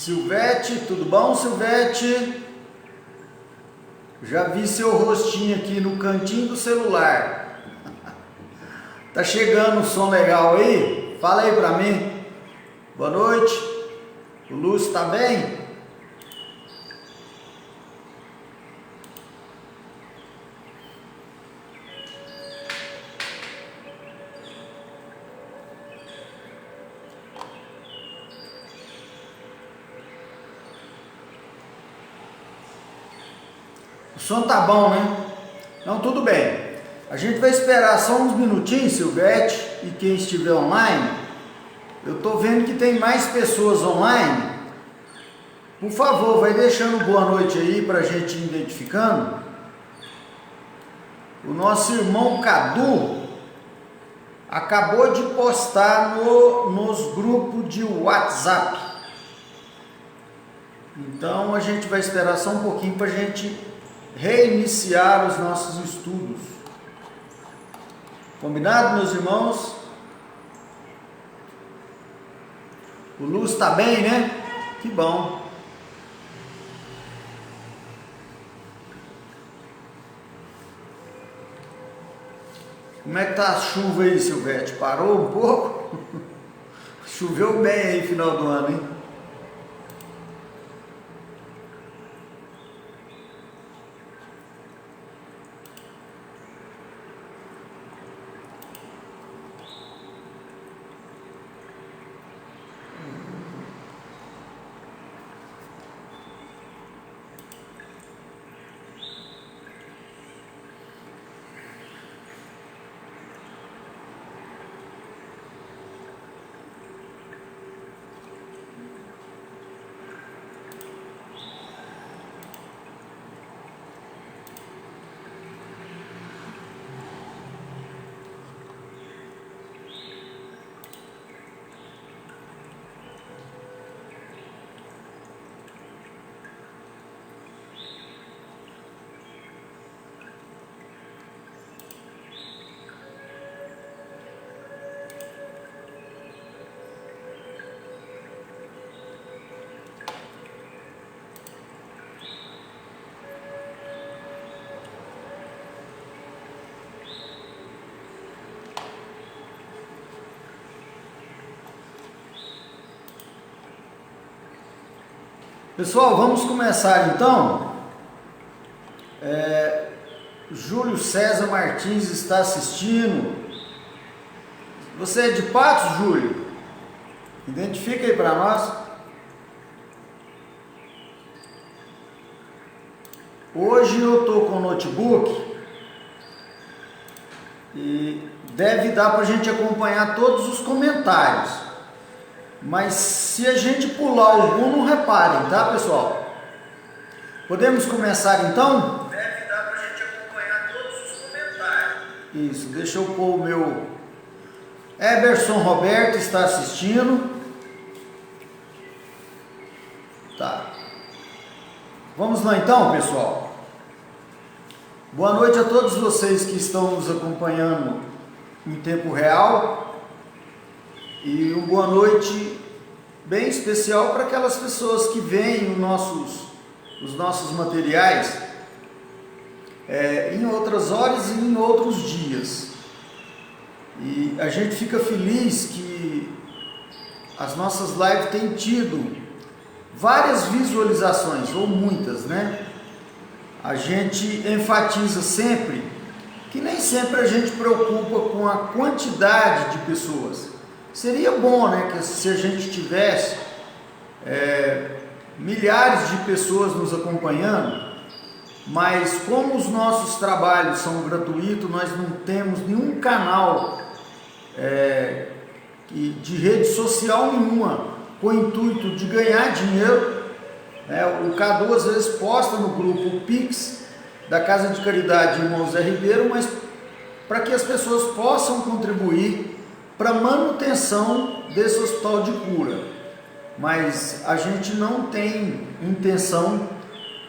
Silvete, tudo bom, Silvete? Já vi seu rostinho aqui no cantinho do celular. Tá chegando um som legal aí? Fala aí pra mim. Boa noite. O Lúcio tá bem? O som tá bom, né? Então tudo bem. A gente vai esperar só uns minutinhos, Silvete, e quem estiver online. Eu tô vendo que tem mais pessoas online. Por favor, vai deixando boa noite aí pra gente ir identificando. O nosso irmão Cadu acabou de postar nos grupos de WhatsApp. Então a gente vai esperar só um pouquinho pra gente reiniciar os nossos estudos. Combinado, meus irmãos? O Lúcio está bem, né? Que bom. Como é que tá a chuva aí, Silvete? Parou um pouco? Choveu bem aí final do ano, hein? Pessoal, vamos começar então. Júlio César Martins está assistindo. Você é de Patos, Júlio? Identifica aí para nós. Hoje eu estou com o notebook e deve dar para a gente acompanhar todos os comentários. Mas se a gente pular algum, não reparem, tá, pessoal? Podemos começar então? Deve dar pra gente acompanhar todos os comentários. Isso, deixa eu pôr o meu... Eberson Roberto está assistindo. Tá. Vamos lá então, pessoal. Boa noite a todos vocês que estão nos acompanhando em tempo real. E uma boa noite bem especial para aquelas pessoas que veem os nossos materiais em outras horas e em outros dias. E a gente fica feliz que as nossas lives têm tido várias visualizações, ou muitas, né? A gente enfatiza sempre que nem sempre a gente preocupa com a quantidade de pessoas. Seria bom, né, que se a gente tivesse milhares de pessoas nos acompanhando, mas como os nossos trabalhos são gratuitos, nós não temos nenhum canal de rede social nenhuma com o intuito de ganhar dinheiro. O Cadu às vezes posta no grupo Pix da Casa de Caridade Irmãos Zé Ribeiro, mas para que as pessoas possam contribuir para manutenção desse hospital de cura. Mas a gente não tem intenção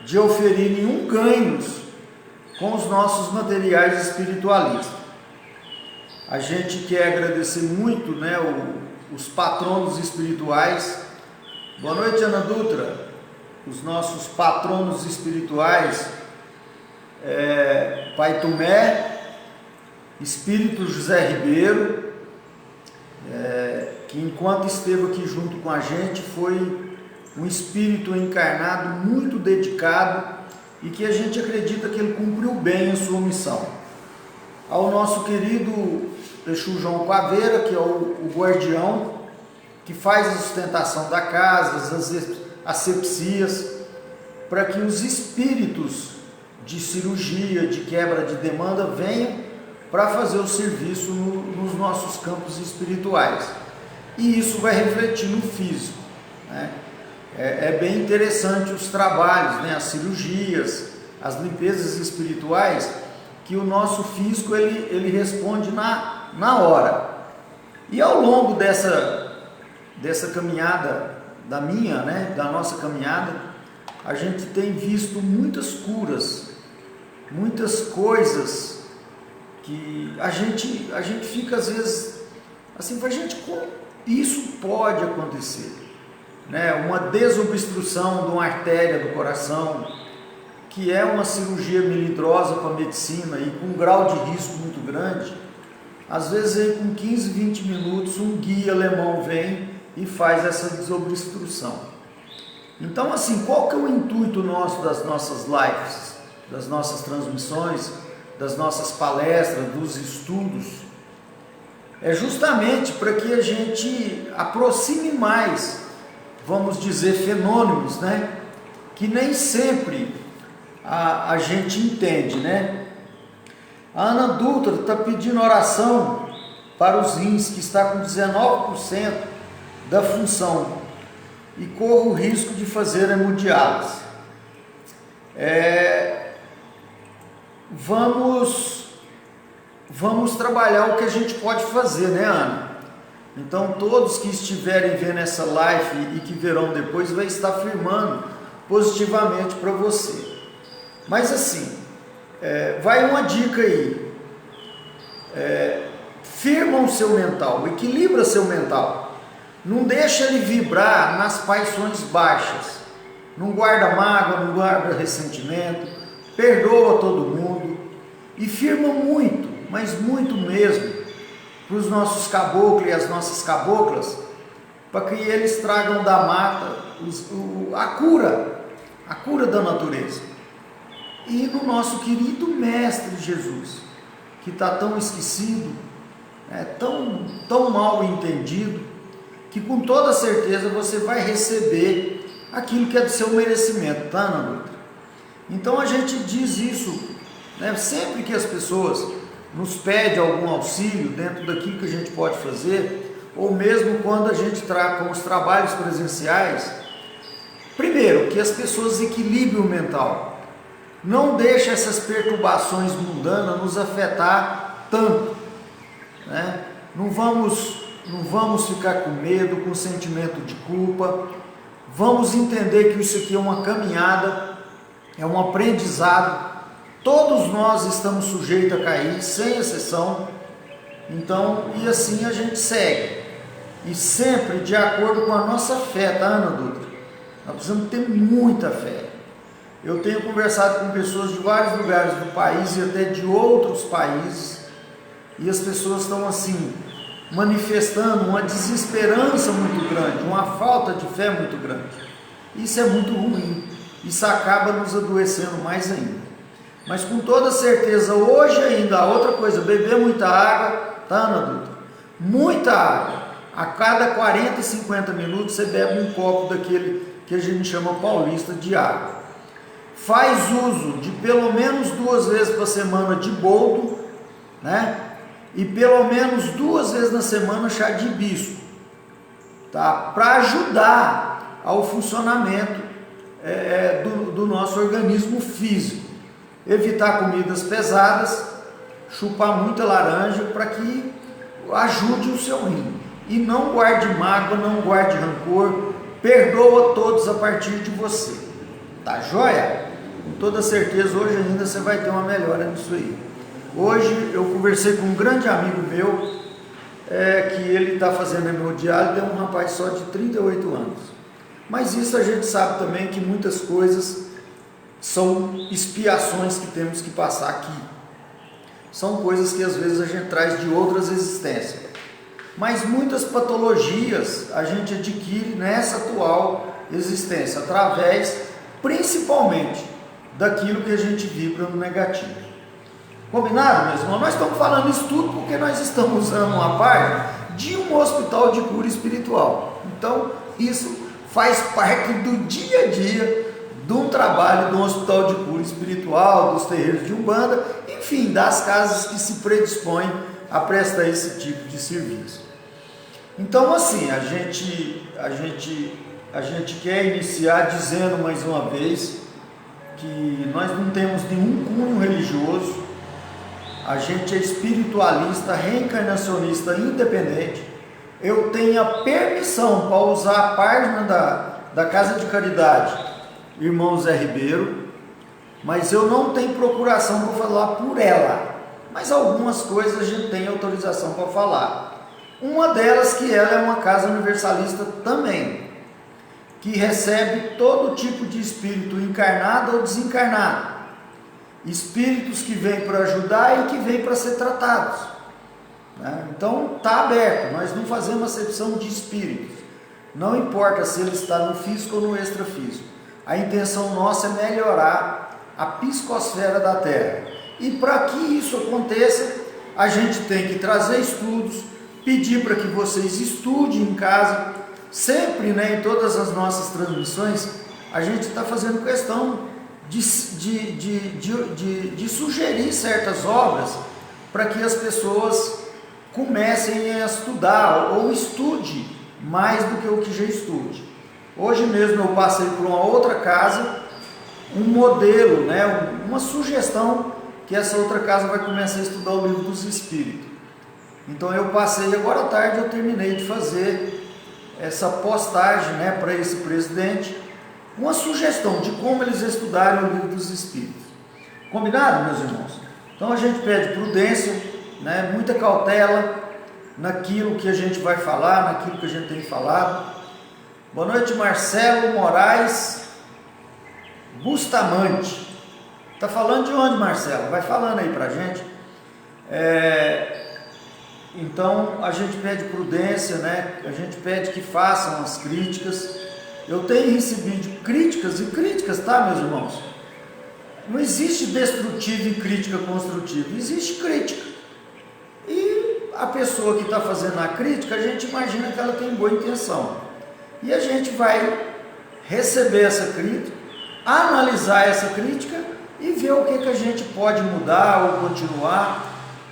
de oferir nenhum ganho com os nossos materiais espiritualistas. A gente quer agradecer muito, né, os patronos espirituais Boa noite, Ana Dutra. Os nossos patronos espirituais, Pai Tomé, Espírito José Ribeiro, que enquanto esteve aqui junto com a gente foi um espírito encarnado muito dedicado e que a gente acredita que ele cumpriu bem a sua missão. Ao nosso querido Exu João Caveira, que é o guardião, que faz a sustentação da casa, as asepsias, para que os espíritos de cirurgia, de quebra de demanda venham para fazer o serviço nos nossos campos espirituais. E isso vai refletir no físico, né? É bem interessante os trabalhos, né? As cirurgias, as limpezas espirituais, que o nosso físico ele responde na hora. E ao longo dessa caminhada da nossa caminhada, a gente tem visto muitas curas, muitas coisas que a gente fica às vezes assim, gente, como isso pode acontecer, né? Uma desobstrução de uma artéria do coração, que é uma cirurgia melindrosa para a medicina e com um grau de risco muito grande. Às vezes aí com 15, 20 minutos um guia alemão vem e faz essa desobstrução. Então assim, qual que é o intuito nosso das nossas lives, das nossas transmissões, das nossas palestras, dos estudos? É justamente para que a gente aproxime mais, vamos dizer, fenômenos, né? Que nem sempre a gente entende, né? A Ana Dutra está pedindo oração para os rins, que está com 19% da função e corre o risco de fazer hemodiálise. Vamos trabalhar o que a gente pode fazer, né, Ana? Então todos que estiverem vendo essa live e que verão depois vai estar afirmando positivamente para você. Mas assim, vai uma dica aí, firma o seu mental, equilibra seu mental, não deixa ele vibrar nas paixões baixas, não guarda mágoa, não guarda ressentimento, perdoa todo mundo e firma muito, mas muito mesmo, para os nossos caboclos e as nossas caboclas, para que eles tragam da mata a cura da natureza. E no nosso querido Mestre Jesus, que está tão esquecido, tão mal entendido, que com toda certeza você vai receber aquilo que é do seu merecimento, tá, Ana Dutra? Então a gente diz isso, né? Sempre que as pessoas nos pedem algum auxílio dentro daquilo que a gente pode fazer, ou mesmo quando a gente trata com os trabalhos presenciais, primeiro, que as pessoas equilibrem o mental. Não deixe essas perturbações mundanas nos afetar tanto, né? Não vamos ficar com medo, com sentimento de culpa. Vamos entender que isso aqui é uma caminhada, é um aprendizado. Todos nós estamos sujeitos a cair, sem exceção. Então, e assim a gente segue. E sempre de acordo com a nossa fé, tá, Ana Dutra? Nós precisamos ter muita fé. Eu tenho conversado com pessoas de vários lugares do país e até de outros países, e as pessoas estão assim, manifestando uma desesperança muito grande, uma falta de fé muito grande. Isso é muito ruim, isso acaba nos adoecendo mais ainda. Mas com toda certeza, hoje ainda, outra coisa, beber muita água, tá, Ana Dutra? Muita água. A cada 40, 50 minutos você bebe um copo daquele que a gente chama paulista de água. Faz uso de pelo menos 2 vezes por semana de boldo, né? E pelo menos 2 vezes na semana chá de hibisco, tá? Para ajudar ao funcionamento do nosso organismo físico. Evitar comidas pesadas, chupar muita laranja para que ajude o seu rim. E não guarde mágoa, não guarde rancor, perdoa todos a partir de você. Tá joia? Com toda certeza hoje ainda você vai ter uma melhora nisso aí. Hoje eu conversei com um grande amigo meu, que ele está fazendo hemodiálise, é um rapaz só de 38 anos. Mas isso a gente sabe também que muitas coisas são expiações que temos que passar aqui. São coisas que às vezes a gente traz de outras existências. Mas muitas patologias a gente adquire nessa atual existência, através principalmente daquilo que a gente vibra no negativo. Combinado, meus irmãos? Nós estamos falando isso tudo porque nós estamos usando uma parte de um hospital de cura espiritual. Então, isso faz parte do dia a dia de um trabalho de um hospital de cura espiritual, dos terreiros de Umbanda, enfim, das casas que se predispõem a prestar esse tipo de serviço. Então, assim, a gente quer iniciar dizendo mais uma vez que nós não temos nenhum cunho religioso, a gente é espiritualista, reencarnacionista independente. Eu tenho a permissão para usar a página da Casa de Caridade Irmão Zé Ribeiro, mas eu não tenho procuração para falar por ela, mas algumas coisas a gente tem autorização para falar. Uma delas que ela é uma casa universalista também, que recebe todo tipo de espírito encarnado ou desencarnado, espíritos que vêm para ajudar e que vêm para ser tratados, né? Então está aberto, nós não fazemos acepção de espíritos, não importa se ele está no físico ou no extrafísico. A intenção nossa é melhorar a psicosfera da Terra. E para que isso aconteça, a gente tem que trazer estudos, pedir para que vocês estudem em casa. Sempre, né, em todas as nossas transmissões, a gente está fazendo questão de sugerir certas obras para que as pessoas comecem a estudar ou estude mais do que o que já estude. Hoje mesmo eu passei por uma outra casa, um modelo, né, uma sugestão que essa outra casa vai começar a estudar o Livro dos Espíritos. Então eu passei, agora à tarde eu terminei de fazer essa postagem, né, para esse presidente, uma sugestão de como eles estudarem o Livro dos Espíritos. Combinado, meus irmãos? Então a gente pede prudência, né, muita cautela naquilo que a gente vai falar, naquilo que a gente tem falado. Boa noite, Marcelo Moraes Bustamante. Está falando de onde, Marcelo? Vai falando aí para a gente. Então, a gente pede prudência, né? A gente pede que façam as críticas. Eu tenho recebido críticas e críticas, tá, meus irmãos? Não existe destrutivo e crítica construtiva, existe crítica. E a pessoa que está fazendo a crítica, a gente imagina que ela tem boa intenção. E a gente vai receber essa crítica, analisar essa crítica e ver o que a gente pode mudar ou continuar,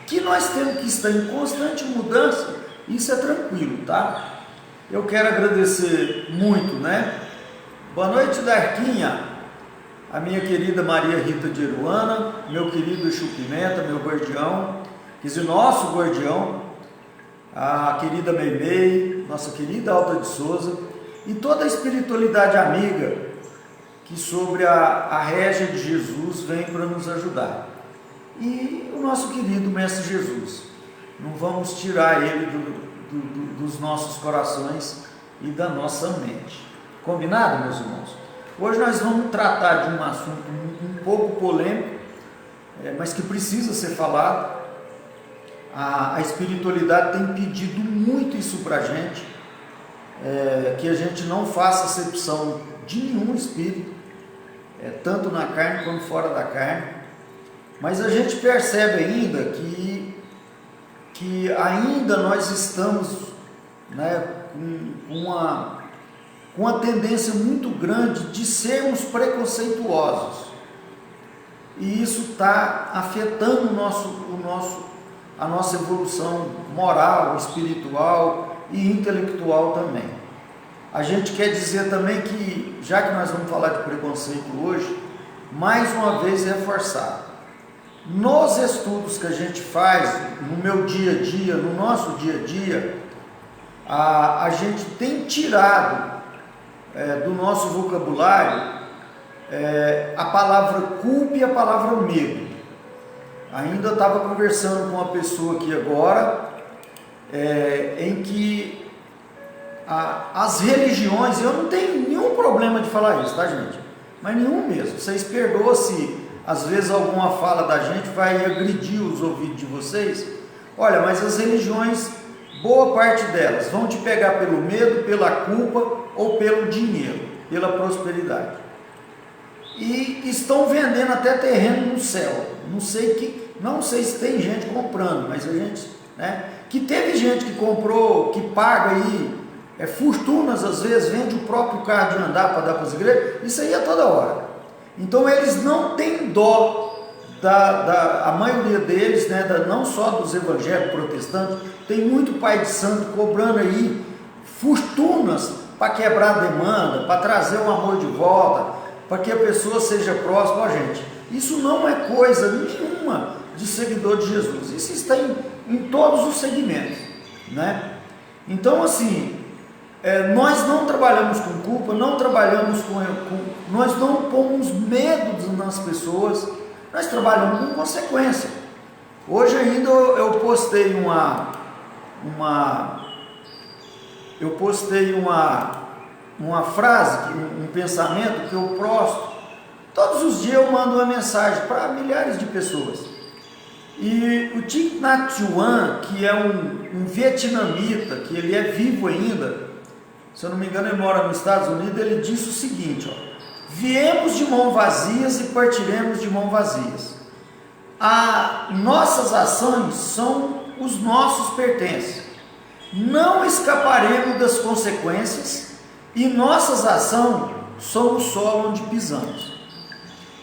que nós temos que estar em constante mudança, isso é tranquilo, tá? Eu quero agradecer muito, né? Boa noite, Darquinha, a minha querida Maria Rita de Eruana, meu querido Exu Pimenta, meu guardião, quer dizer, nosso guardião, a querida Meimei, nossa querida Alta de Souza, e toda a espiritualidade amiga que sobre a régia de Jesus vem para nos ajudar. E o nosso querido Mestre Jesus, não vamos tirar ele dos nossos corações e da nossa mente. Combinado, meus irmãos? Hoje nós vamos tratar de um assunto um pouco polêmico, mas que precisa ser falado. A espiritualidade tem pedido muito isso para a gente, que a gente não faça acepção de nenhum espírito, tanto na carne quanto fora da carne, mas a gente percebe ainda que ainda nós estamos, né, com uma tendência muito grande de sermos preconceituosos, e isso está afetando a nossa evolução moral, espiritual e intelectual também. A gente quer dizer também que, já que nós vamos falar de preconceito hoje, mais uma vez reforçar, nos estudos que a gente faz, no meu dia a dia, no nosso dia a dia, a gente tem tirado do nosso vocabulário a palavra culpa e a palavra medo. Ainda estava conversando com uma pessoa aqui agora, em que as religiões, eu não tenho nenhum problema de falar isso, tá, gente? Mas nenhum mesmo. Vocês perdoam se às vezes alguma fala da gente vai agredir os ouvidos de vocês. Olha, mas as religiões, boa parte delas, vão te pegar pelo medo, pela culpa ou pelo dinheiro, pela prosperidade. E estão vendendo até terreno no céu. Não sei se tem gente comprando, mas a gente, né? Que teve gente que comprou, que paga aí fortunas, às vezes vende o próprio carro de andar para dar para as igrejas. Isso aí é toda hora. Então eles não têm dó a maioria deles, né, não só dos evangélicos protestantes, tem muito pai de santo cobrando aí fortunas para quebrar a demanda, para trazer o amor de volta, para que a pessoa seja próxima a gente. Isso não é coisa nenhuma de seguidor de Jesus, isso está em todos os segmentos, né? Então, assim, nós não trabalhamos com culpa, não trabalhamos nós não pomos medo nas pessoas, nós trabalhamos com consequência. Hoje ainda eu postei uma frase, um pensamento que eu posto. Todos os dias eu mando uma mensagem para milhares de pessoas. E o Thich Nhat Hanh, que é um vietnamita, que ele é vivo ainda, se eu não me engano ele mora nos Estados Unidos, ele disse o seguinte, viemos de mãos vazias e partiremos de mãos vazias. Nossas ações são os nossos pertences. Não escaparemos das consequências e nossas ações são o solo onde pisamos.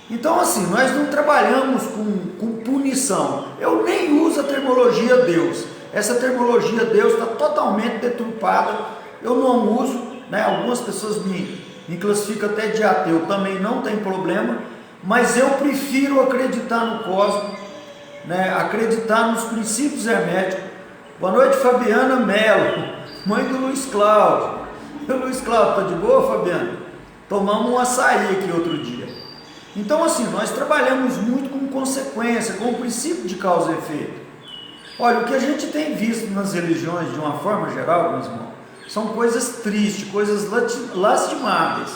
Então, assim, nós não trabalhamos com punição. Eu nem uso a terminologia Deus. Essa terminologia Deus está totalmente deturpada. Eu não uso, né? Algumas pessoas me classificam até de ateu, também não tem problema, mas eu prefiro acreditar no cosmos, né? Acreditar nos princípios herméticos. Boa noite, Fabiana Melo, mãe do Luiz Cláudio. Luiz Cláudio, tá de boa, Fabiana? Tomamos um açaí aqui outro dia. Então, assim, nós trabalhamos muito com consequência, com o princípio de causa e efeito. Olha, o que a gente tem visto nas religiões, de uma forma geral, meus irmãos, são coisas tristes, coisas lastimáveis.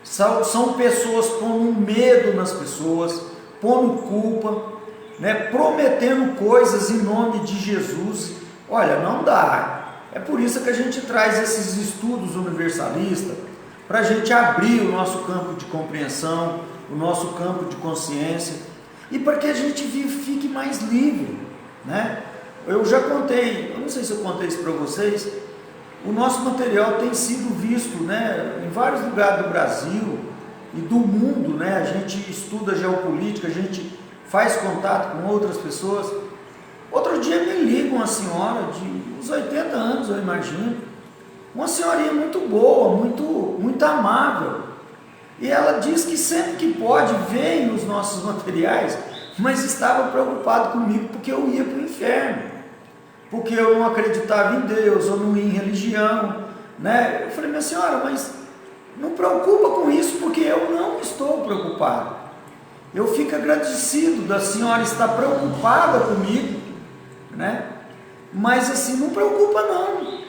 São pessoas pondo medo nas pessoas, pondo culpa, né, prometendo coisas em nome de Jesus. Olha, não dá. É por isso que a gente traz esses estudos universalistas, para a gente abrir o nosso campo de compreensão, o nosso campo de consciência, e para que a gente fique mais livre, né? Eu já contei, eu não sei se eu contei isso para vocês, o nosso material tem sido visto, né, em vários lugares do Brasil e do mundo, né? A gente estuda geopolítica, a gente faz contato com outras pessoas. Outro dia me liga uma senhora de uns 80 anos, eu imagino, uma senhorinha muito boa, muito amável, e ela diz que sempre que pode vem os nossos materiais, mas estava preocupado comigo porque eu ia para o inferno, porque eu não acreditava em Deus, eu não ia em religião, né? Eu falei, minha senhora, mas não preocupa com isso, porque eu não estou preocupado. Eu fico agradecido da senhora estar preocupada comigo, né? Mas assim, não preocupa não.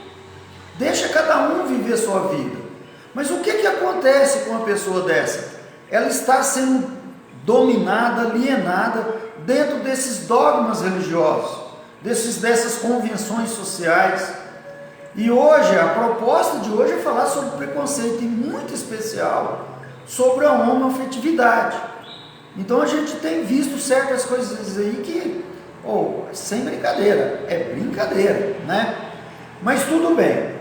Deixa cada um viver a sua vida. Mas o que acontece com uma pessoa dessa? Ela está sendo dominada, alienada dentro desses dogmas religiosos, dessas convenções sociais. E hoje, a proposta de hoje é falar sobre preconceito, e muito especial sobre a homoafetividade. Então a gente tem visto certas coisas aí que, sem brincadeira, é brincadeira, né? Mas tudo bem.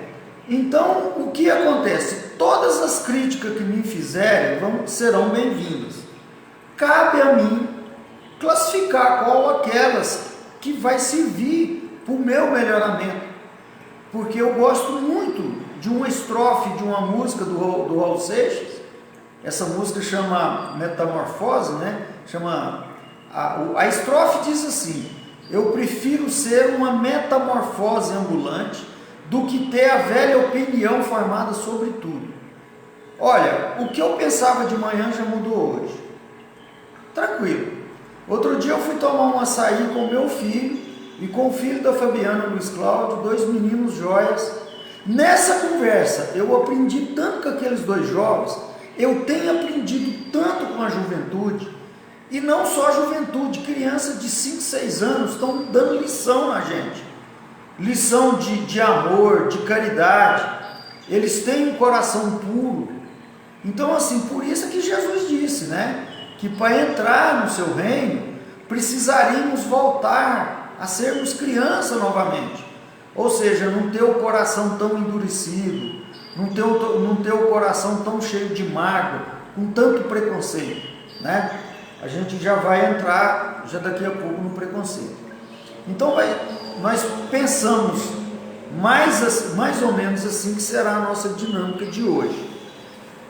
Então, o que acontece? Todas as críticas que me fizerem serão bem-vindas. Cabe a mim classificar qual aquelas que vai servir para o meu melhoramento. Porque eu gosto muito de uma estrofe de uma música do Raul Seixas. Essa música chama Metamorfose, né? A estrofe diz assim: eu prefiro ser uma metamorfose ambulante do que ter a velha opinião formada sobre tudo. Olha, o que eu pensava de manhã já mudou hoje. Tranquilo. Outro dia eu fui tomar um açaí com meu filho e com o filho da Fabiana, Luiz Cláudio, 2 meninos joias, Nessa conversa, eu aprendi tanto com aqueles dois jovens, eu tenho aprendido tanto com a juventude, e não só a juventude, crianças de 5, 6 anos estão dando lição na gente, lição de amor, de caridade, eles têm um coração puro. Então assim, por isso que Jesus disse, né, que para entrar no seu reino, precisaríamos voltar a sermos criança novamente, ou seja, não ter o coração tão endurecido, não ter o coração tão cheio de mágoa, com tanto preconceito, né? A gente já vai entrar, já daqui a pouco, no preconceito. Então nós pensamos mais ou menos assim que será a nossa dinâmica de hoje.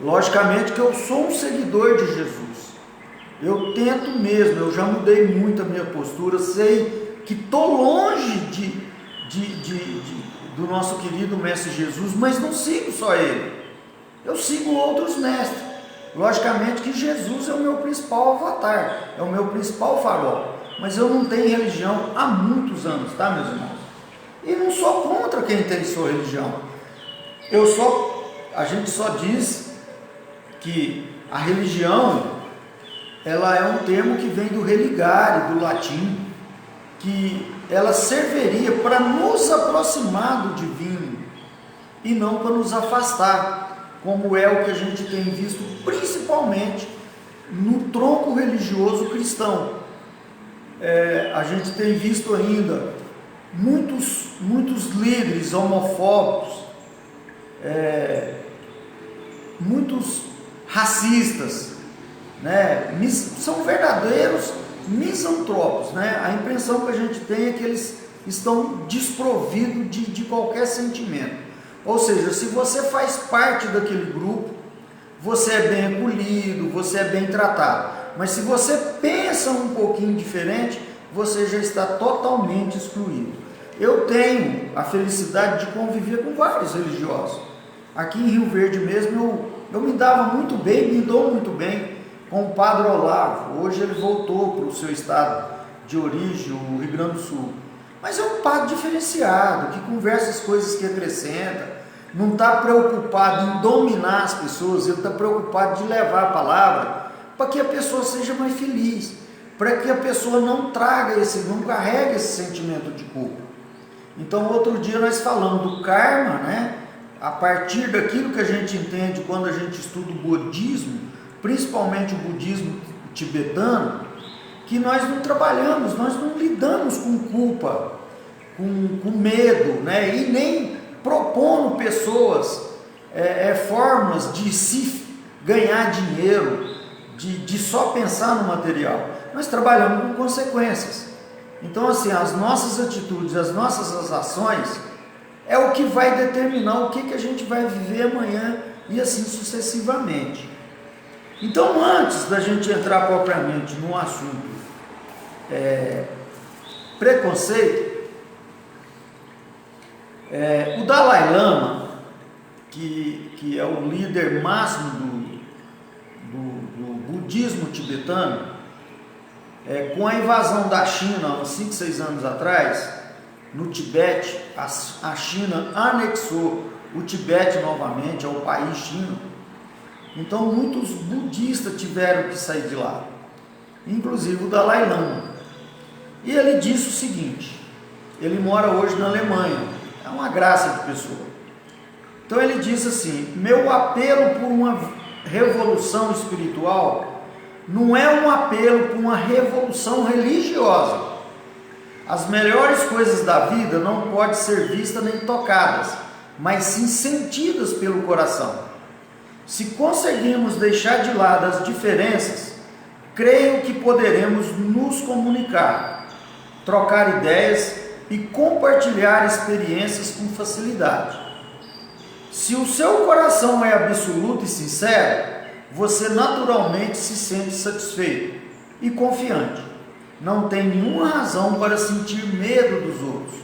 Logicamente que eu sou um seguidor de Jesus, eu tento mesmo, eu já mudei muito a minha postura, sei que estou longe do nosso querido Mestre Jesus, mas não sigo só ele, eu sigo outros mestres. Logicamente que Jesus é o meu principal avatar, é o meu principal farol, mas eu não tenho religião há muitos anos, tá, meus irmãos? E não sou contra quem tem sua religião, a gente só diz que a religião, ela é um termo que vem do religare, do latim, que ela serviria para nos aproximar do divino e não para nos afastar, como é o que a gente tem visto principalmente no tronco religioso cristão. A gente tem visto ainda muitos líderes homofóbicos, muitos racistas, né? São verdadeiros misantropos, né? A impressão que a gente tem é que eles estão desprovidos de qualquer sentimento. Ou seja, se você faz parte daquele grupo, você é bem acolhido, você é bem tratado. Mas se você pensa um pouquinho diferente, você já está totalmente excluído. Eu tenho a felicidade de conviver com vários religiosos. Aqui em Rio Verde mesmo, eu me dava muito bem, me dou muito bem com o Padre Olavo. Hoje ele voltou para o seu estado de origem, o Rio Grande do Sul. Mas é um padre diferenciado, que conversa as coisas que acrescenta, não está preocupado em dominar as pessoas, ele está preocupado de levar a palavra para que a pessoa seja mais feliz, para que a pessoa não carregue esse sentimento de culpa. Então, outro dia nós falamos do karma, né? A partir daquilo que a gente entende quando a gente estuda o budismo, principalmente o budismo tibetano, que nós não trabalhamos, nós não lidamos com culpa, com medo, né? E nem propondo pessoas formas de se ganhar dinheiro, de só pensar no material. Nós trabalhamos com consequências. Então, assim, as nossas atitudes, as nossas ações é o que vai determinar o que a gente vai viver amanhã e assim sucessivamente. Então, antes da gente entrar propriamente no assunto preconceito, o Dalai Lama, que é o líder máximo do budismo tibetano, com a invasão da China há uns 5, 6 anos atrás, no Tibete, a China anexou o Tibete novamente ao país China. Então muitos budistas tiveram que sair de lá, inclusive o Dalai Lama. E ele disse o seguinte, ele mora hoje na Alemanha, é uma graça de pessoa. Então ele disse assim: meu apelo por uma revolução espiritual não é um apelo por uma revolução religiosa. As melhores coisas da vida não podem ser vistas nem tocadas, mas sim sentidas pelo coração. Se conseguirmos deixar de lado as diferenças, creio que poderemos nos comunicar, trocar ideias e compartilhar experiências com facilidade. Se o seu coração é absoluto e sincero, você naturalmente se sente satisfeito e confiante. Não tem nenhuma razão para sentir medo dos outros.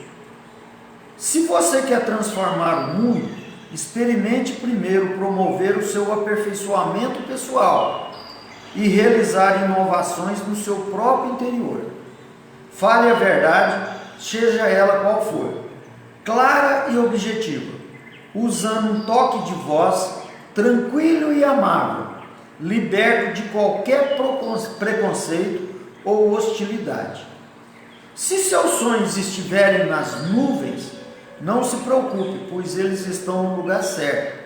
Se você quer transformar o mundo, experimente primeiro promover o seu aperfeiçoamento pessoal e realizar inovações no seu próprio interior. Fale a verdade, seja ela qual for, clara e objetiva. usando um toque de voz tranquilo e amável, liberto de qualquer preconceito ou hostilidade. Se seus sonhos estiverem nas nuvens, não se preocupe, pois eles estão no lugar certo.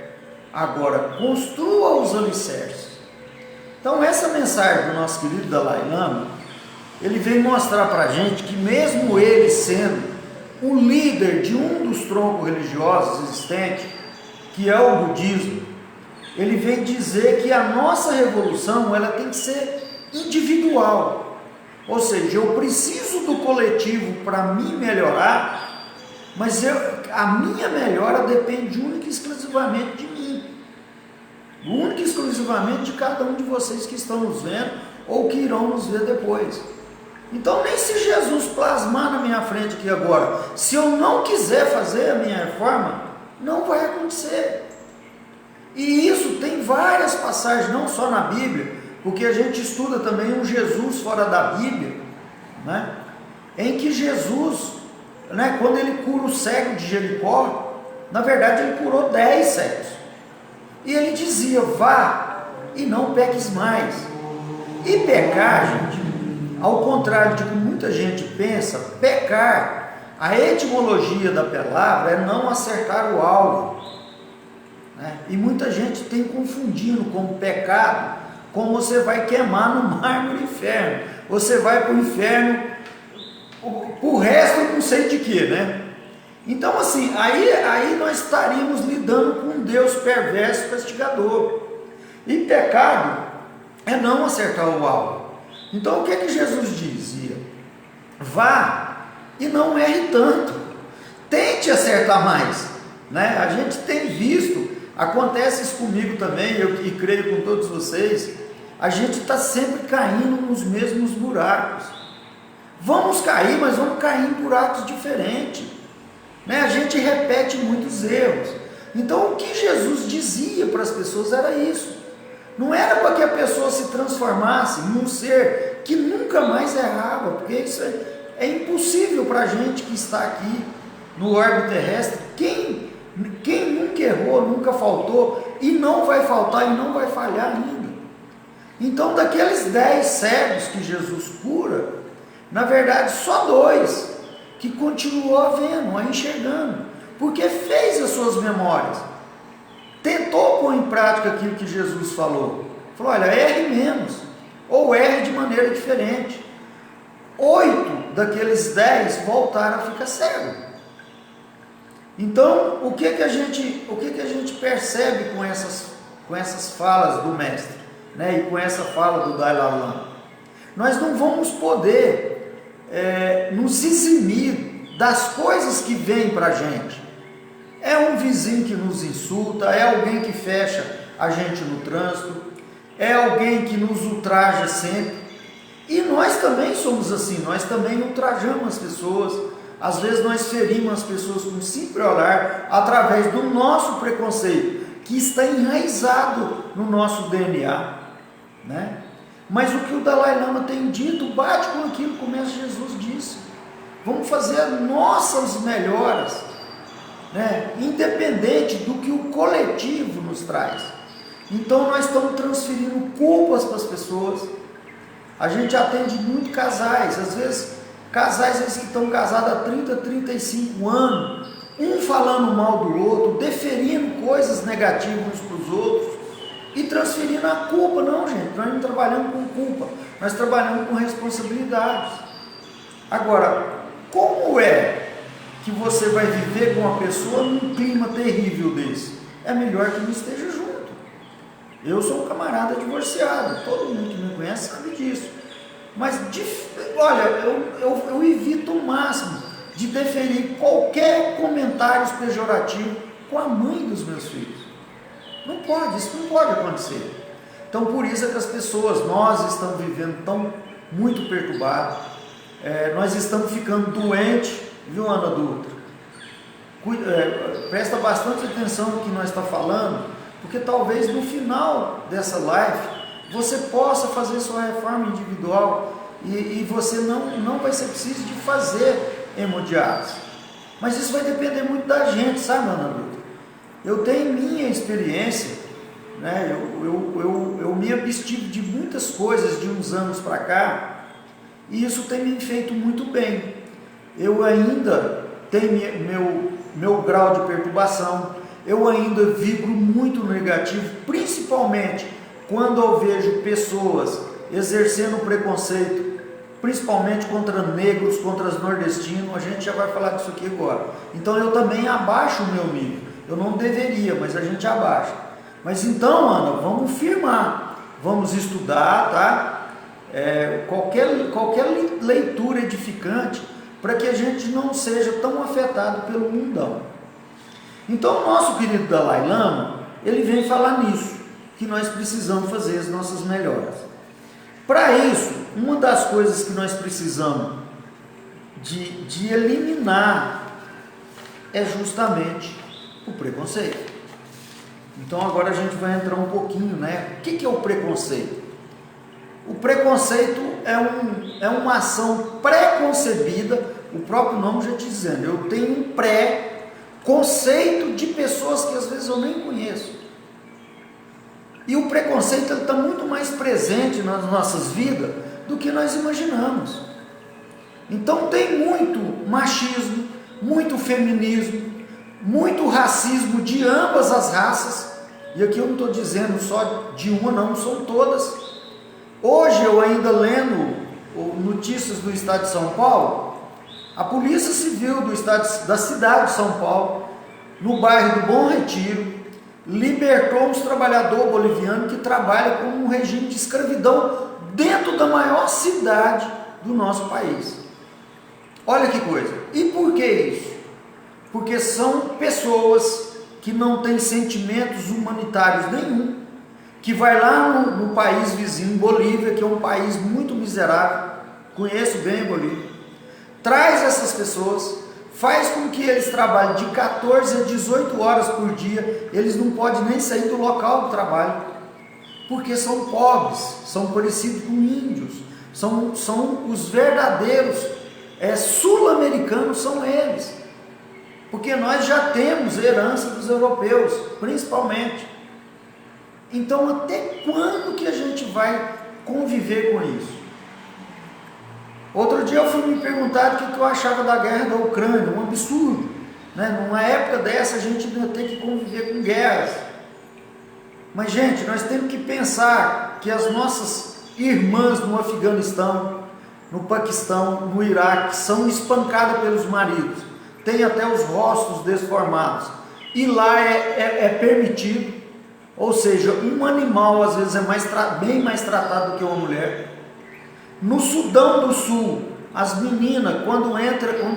Agora, construa os alicerces. Então, essa mensagem do nosso querido Dalai Lama, ele vem mostrar para a gente que mesmo ele sendo o líder de um dos troncos religiosos existentes, que é o budismo, ele vem dizer que a nossa revolução ela tem que ser individual. Ou seja, eu preciso do coletivo para me melhorar, mas a minha melhora depende única e exclusivamente de mim. Única e exclusivamente de cada um de vocês que estão nos vendo ou que irão nos ver depois. Então, nem se Jesus plasmar na minha frente aqui agora, se eu não quiser fazer a minha reforma, não vai acontecer. E isso tem várias passagens, não só na Bíblia, porque a gente estuda também um Jesus fora da Bíblia, né? Em que Jesus, né, quando ele cura o cego de Jericó, na verdade ele curou 10 cegos. E ele dizia, vá e não peques mais. E pecar, gente, ao contrário de que muita gente pensa, pecar, a etimologia da palavra é não acertar o alvo, né? E muita gente tem confundindo como pecado, como você vai queimar no mar no inferno, você vai para o inferno, o resto eu não sei de que, né? Então assim, aí nós estaríamos lidando com um Deus perverso, castigador. E pecado é não acertar o alvo. Então o que é que Jesus dizia? Vá e não erre tanto, tente acertar mais, né? A gente tem visto, acontece isso comigo também, e creio com todos vocês, a gente está sempre caindo nos mesmos buracos. Vamos cair, mas vamos cair em buracos diferentes, né? A gente repete muitos erros. Então o que Jesus dizia para as pessoas era isso. Não era para que a pessoa se transformasse num ser que nunca mais errava, porque isso é impossível para a gente que está aqui no orbe terrestre. Quem nunca errou, nunca faltou, e não vai faltar e não vai falhar ainda. Então, daqueles 10 cegos que Jesus cura, na verdade só 2 que continuou vendo, enxergando, porque fez as suas memórias, tentou pôr em prática aquilo que Jesus falou. Falou, olha, erre menos, ou erre de maneira diferente. 8 daqueles 10 voltaram a ficar cegos. Então, o que a gente percebe com essas falas do mestre, né, e com essa fala do Dalai Lama? Nós não vamos poder nos eximir das coisas que vêm para a gente. É um vizinho que nos insulta, é alguém que fecha a gente no trânsito, é alguém que nos ultraja sempre. E nós também somos assim, nós também ultrajamos as pessoas. Às vezes nós ferimos as pessoas com um simples olhar, através do nosso preconceito, que está enraizado no nosso DNA, né? Mas o que o Dalai Lama tem dito bate com aquilo que o Mestre Jesus disse. Vamos fazer as nossas melhoras, né? Independente do que o coletivo nos traz. Então nós estamos transferindo culpas para as pessoas. A gente atende muito casais, às vezes casais esses que estão casados há 30, 35 anos, um falando mal do outro, deferindo coisas negativas uns para os outros e transferindo a culpa. Não, gente, nós não trabalhamos com culpa, nós trabalhamos com responsabilidades. Agora, como é que você vai viver com uma pessoa num clima terrível desse? É melhor que não esteja junto. Eu sou um camarada divorciado, todo mundo que me conhece sabe disso. Mas, olha, eu evito o máximo de deferir qualquer comentário pejorativo com a mãe dos meus filhos. Não pode, isso não pode acontecer. Então, por isso é que as pessoas, nós estamos vivendo tão muito perturbados, nós estamos ficando doentes, viu, Ana Dutra? Presta bastante atenção no que nós estamos falando, porque talvez no final dessa live você possa fazer sua reforma individual e você não vai ser preciso de fazer hemodiálise. Mas isso vai depender muito da gente, sabe, Ana Dutra? Eu tenho minha experiência, né? Eu me abstive de muitas coisas de uns anos para cá, e isso tem me feito muito bem. Eu ainda tenho meu grau de perturbação, eu ainda vibro muito negativo, principalmente quando eu vejo pessoas exercendo preconceito, principalmente contra negros, contra os nordestinos. A gente já vai falar disso aqui agora. Então eu também abaixo o meu nível. Eu não deveria, mas a gente abaixa. Mas então, Ana, vamos firmar, vamos estudar, tá? Qualquer leitura edificante, para que a gente não seja tão afetado pelo mundão. Então o nosso querido Dalai Lama, ele vem falar nisso, que nós precisamos fazer as nossas melhoras. Para isso, uma das coisas que nós precisamos de eliminar é justamente o preconceito. Então agora a gente vai entrar um pouquinho, né? O que é o preconceito? O preconceito é uma ação pré-concebida, o próprio nome já te dizendo, eu tenho um pré-conceito de pessoas que às vezes eu nem conheço. E o preconceito está muito mais presente nas nossas vidas do que nós imaginamos. Então tem muito machismo, muito feminismo, muito racismo de ambas as raças, e aqui eu não estou dizendo só de uma, não, são todas. Hoje eu ainda lendo notícias do estado de São Paulo, a Polícia Civil da cidade de São Paulo, no bairro do Bom Retiro, libertou uns trabalhadores bolivianos que trabalham com um regime de escravidão dentro da maior cidade do nosso país. Olha que coisa. E por que isso? Porque são pessoas que não têm sentimentos humanitários nenhum, que vai lá no país vizinho, Bolívia, que é um país muito miserável, conheço bem a Bolívia, traz essas pessoas, faz com que eles trabalhem de 14 a 18 horas por dia, eles não podem nem sair do local do trabalho, porque são pobres, são parecidos com índios, são os verdadeiros sul-americanos, são eles, porque nós já temos herança dos europeus, principalmente. Então até quando que a gente vai conviver com isso? Outro dia eu fui me perguntar o que eu achava da guerra da Ucrânia, um absurdo, né? Numa época dessa a gente ainda tem que conviver com guerras. Mas gente, nós temos que pensar que as nossas irmãs no Afeganistão, no Paquistão, no Iraque, são espancadas pelos maridos, tem até os rostos desformados, e lá é permitido, ou seja, um animal às vezes é bem mais tratado do que uma mulher. No Sudão do Sul, as meninas, quando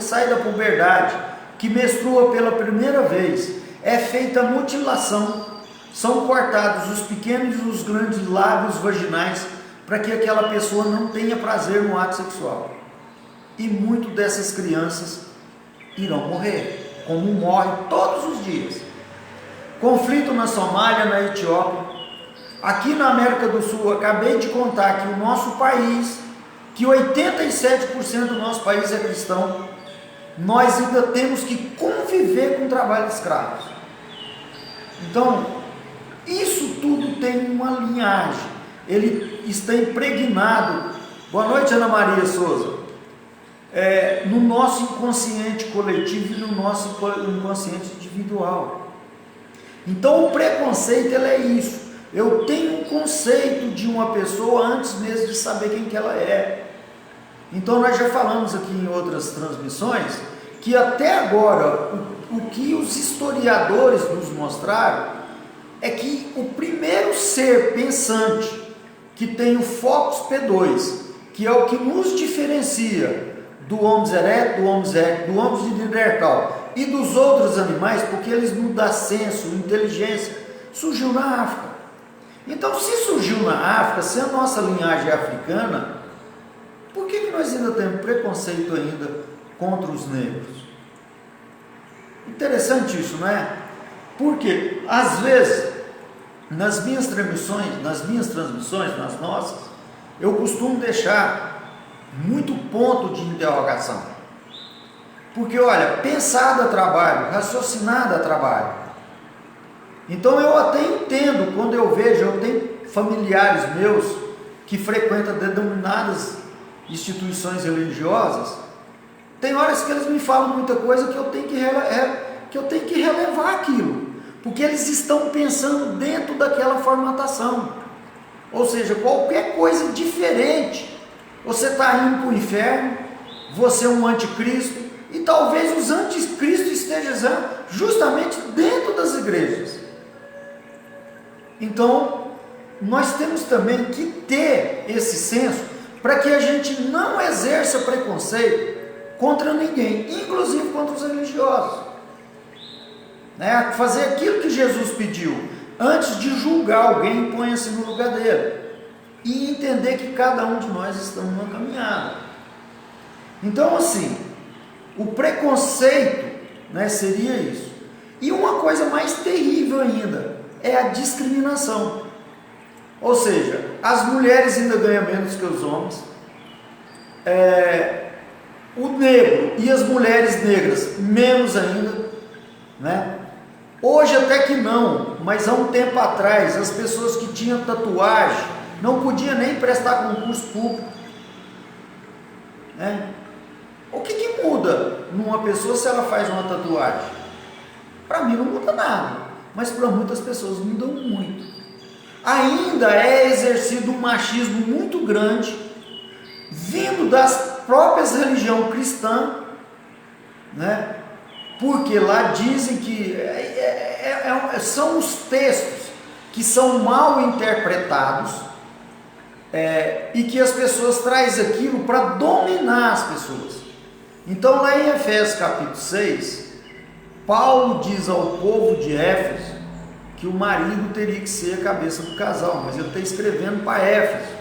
sai da puberdade, que menstrua pela primeira vez, é feita a mutilação, são cortados os pequenos e os grandes lábios vaginais, para que aquela pessoa não tenha prazer no ato sexual. E muitas dessas crianças irão morrer, como morre todos os dias. Conflito na Somália, na Etiópia, aqui na América do Sul, acabei de contar que o nosso país, que 87% do nosso país é cristão, nós ainda temos que conviver com o trabalho escravo. Então, isso tudo tem uma linhagem, ele está impregnado. Boa noite, Ana Maria Souza. No nosso inconsciente coletivo e no nosso inconsciente individual. Então o preconceito é isso. Eu tenho um conceito de uma pessoa antes mesmo de saber quem que ela é. Então nós já falamos aqui em outras transmissões que até agora o que os historiadores nos mostraram é que o primeiro ser pensante que tem o Focus P2, que é o que nos diferencia do Homo erectus, do Homo neandertal e dos outros animais, porque eles não dão senso, inteligência, surgiu na África. Então, se surgiu na África, se a nossa linhagem é africana, por que nós ainda temos preconceito ainda contra os negros? Interessante isso, não é? Porque, às vezes, nas minhas transmissões, nas nossas, eu costumo deixar muito ponto de interrogação. Porque, olha, pensar dá trabalho, raciocinar dá trabalho. Então eu até entendo quando eu vejo, eu tenho familiares meus que frequentam determinadas instituições religiosas, tem horas que eles me falam muita coisa que eu tenho que relevar aquilo, porque eles estão pensando dentro daquela formatação. Ou seja, qualquer coisa diferente, você está indo para o inferno, você é um anticristo, e talvez os anticristos estejam justamente dentro das igrejas. Então, nós temos também que ter esse senso para que a gente não exerça preconceito contra ninguém, inclusive contra os religiosos. Fazer aquilo que Jesus pediu, antes de julgar alguém, ponha-se no lugar dele, e entender que cada um de nós estamos numa caminhada. Então, assim, o preconceito, seria isso. E uma coisa mais terrível ainda, é a discriminação. Ou seja, as mulheres ainda ganham menos que os homens, o negro e as mulheres negras menos ainda, Hoje até que não, mas há um tempo atrás, as pessoas que tinham tatuagem não podiam nem prestar concurso público. O que muda numa pessoa se ela faz uma tatuagem? Para mim não muda nada, mas para muitas pessoas mudam muito. Ainda é exercido um machismo muito grande, vindo das próprias religiões cristãs, porque lá dizem que são os textos que são mal interpretados, e que as pessoas trazem aquilo para dominar as pessoas. Então lá em Efésios capítulo 6, Paulo diz ao povo de Éfeso que o marido teria que ser a cabeça do casal, mas ele está escrevendo para Éfeso.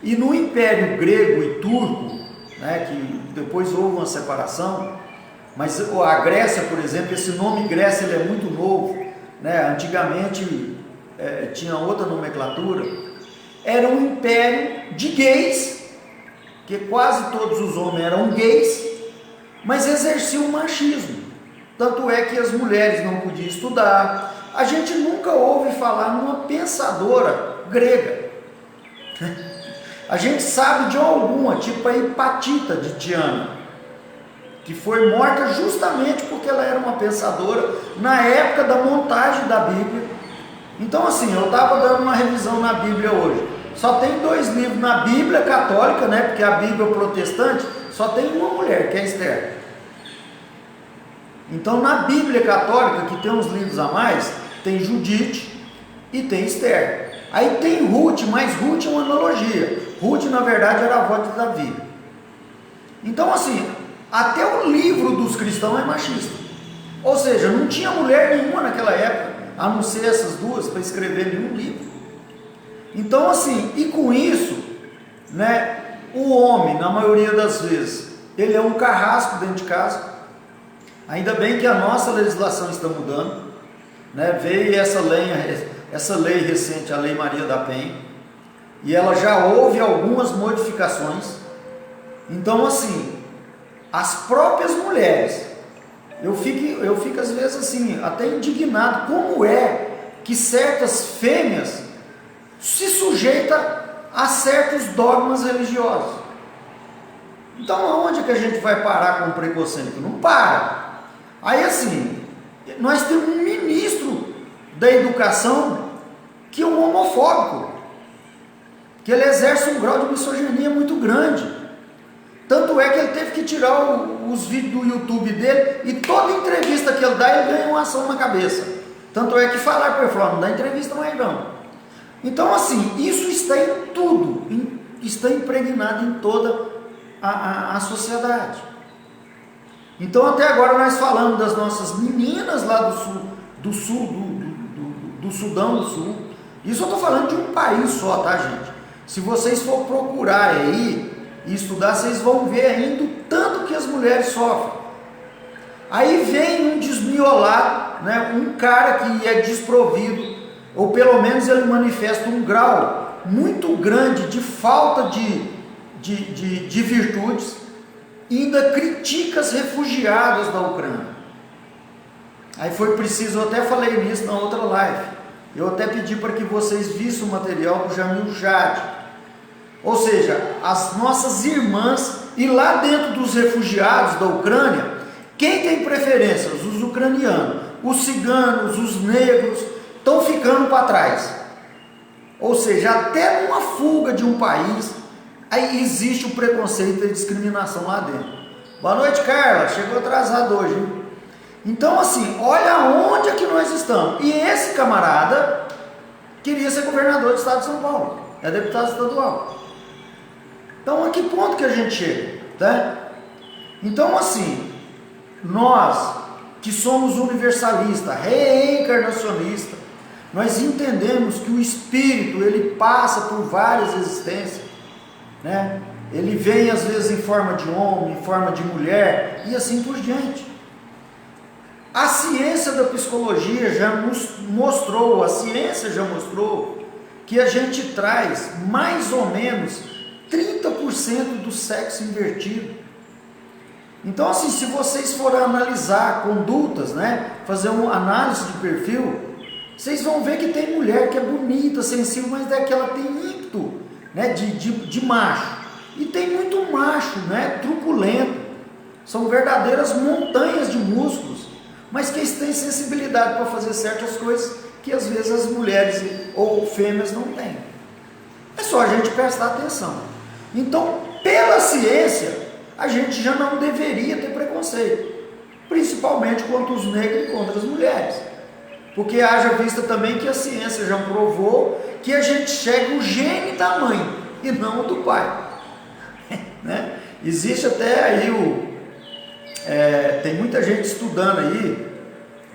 E no Império Grego e Turco, que depois houve uma separação, mas a Grécia, por exemplo, esse nome Grécia ele é muito novo, antigamente tinha outra nomenclatura, era um império de gays, que quase todos os homens eram gays, mas exerciam o machismo, tanto é que as mulheres não podiam estudar. A gente nunca ouve falar numa pensadora grega, a gente sabe de alguma, tipo a Hipatita de Tiana, que foi morta justamente porque ela era uma pensadora na época da montagem da Bíblia. Então assim, eu estava dando uma revisão na Bíblia hoje, só tem 2 livros na Bíblia católica, porque a Bíblia protestante só tem uma mulher, que é Esther. Então na Bíblia católica, que tem uns livros a mais, tem Judite e tem Esther. Aí tem Ruth, mas Ruth é uma analogia. Ruth na verdade era a avó de Davi. Então assim, até o livro dos cristãos é machista. Ou seja, não tinha mulher nenhuma naquela época, a não ser essas duas, para escrever nenhum livro. Então assim, e com isso, o homem, na maioria das vezes, ele é um carrasco dentro de casa. Ainda bem que a nossa legislação está mudando, veio essa lei recente, a Lei Maria da Penha, e ela já houve algumas modificações. Então assim, as próprias mulheres, eu fico às vezes assim, até indignado, como é que certas fêmeas se sujeitam a certos dogmas religiosos. Então aonde que a gente vai parar com o preconceito? Não para. Aí assim, nós temos um ministro da educação que é um homofóbico, que ele exerce um grau de misoginia muito grande. Tanto é que ele teve que tirar os vídeos do YouTube dele, e toda entrevista que ele dá, ele ganha uma ação na cabeça. Tanto é que falaram para ele, falou, não dá entrevista mais não. Então assim, isso está em tudo, está impregnado em toda a sociedade. Então até agora nós falamos das nossas meninas lá do Sudão do Sul. Isso eu estou falando de um país só, tá gente? Se vocês for procurar aí e estudar, vocês vão ver ainda o tanto que as mulheres sofrem. Aí vem um desmiolado, um cara que é desprovido, ou pelo menos ele manifesta um grau muito grande de falta de virtudes, e ainda critica as refugiadas da Ucrânia. Aí foi preciso, eu até falei nisso na outra live, eu até pedi para que vocês vissem o material do Jamil Jade, ou seja, as nossas irmãs, e lá dentro dos refugiados da Ucrânia, quem tem preferência? Os ucranianos, os ciganos, os negros, estão ficando para trás. Ou seja, até numa fuga de um país, aí existe o preconceito e a discriminação lá dentro. Boa noite, Carla, chegou atrasado hoje, hein? Então assim, olha onde é que nós estamos. E esse camarada queria ser governador do estado de São Paulo, é deputado estadual. Então a que ponto que a gente chega, né? Então assim, nós que somos universalistas, reencarnacionistas, nós entendemos que o espírito, ele passa por várias existências, né? Ele vem às vezes em forma de homem, em forma de mulher, e assim por diante. A ciência da psicologia já nos mostrou, a ciência já mostrou, que a gente traz mais ou menos 30% do sexo invertido. Então assim, se vocês forem analisar condutas, né, fazer uma análise de perfil, vocês vão ver que tem mulher que é bonita, sensível, mas é que ela tem ímpeto, né, de macho. E tem muito macho, né, truculento. São verdadeiras montanhas de músculos, mas que têm sensibilidade para fazer certas coisas que às vezes as mulheres ou fêmeas não têm. É só a gente prestar atenção. Então, pela ciência, a gente já não deveria ter preconceito, principalmente contra os negros e contra as mulheres. Porque haja vista também que a ciência já provou que a gente chega o gene da mãe e não o do pai. Né? Existe até aí tem muita gente estudando aí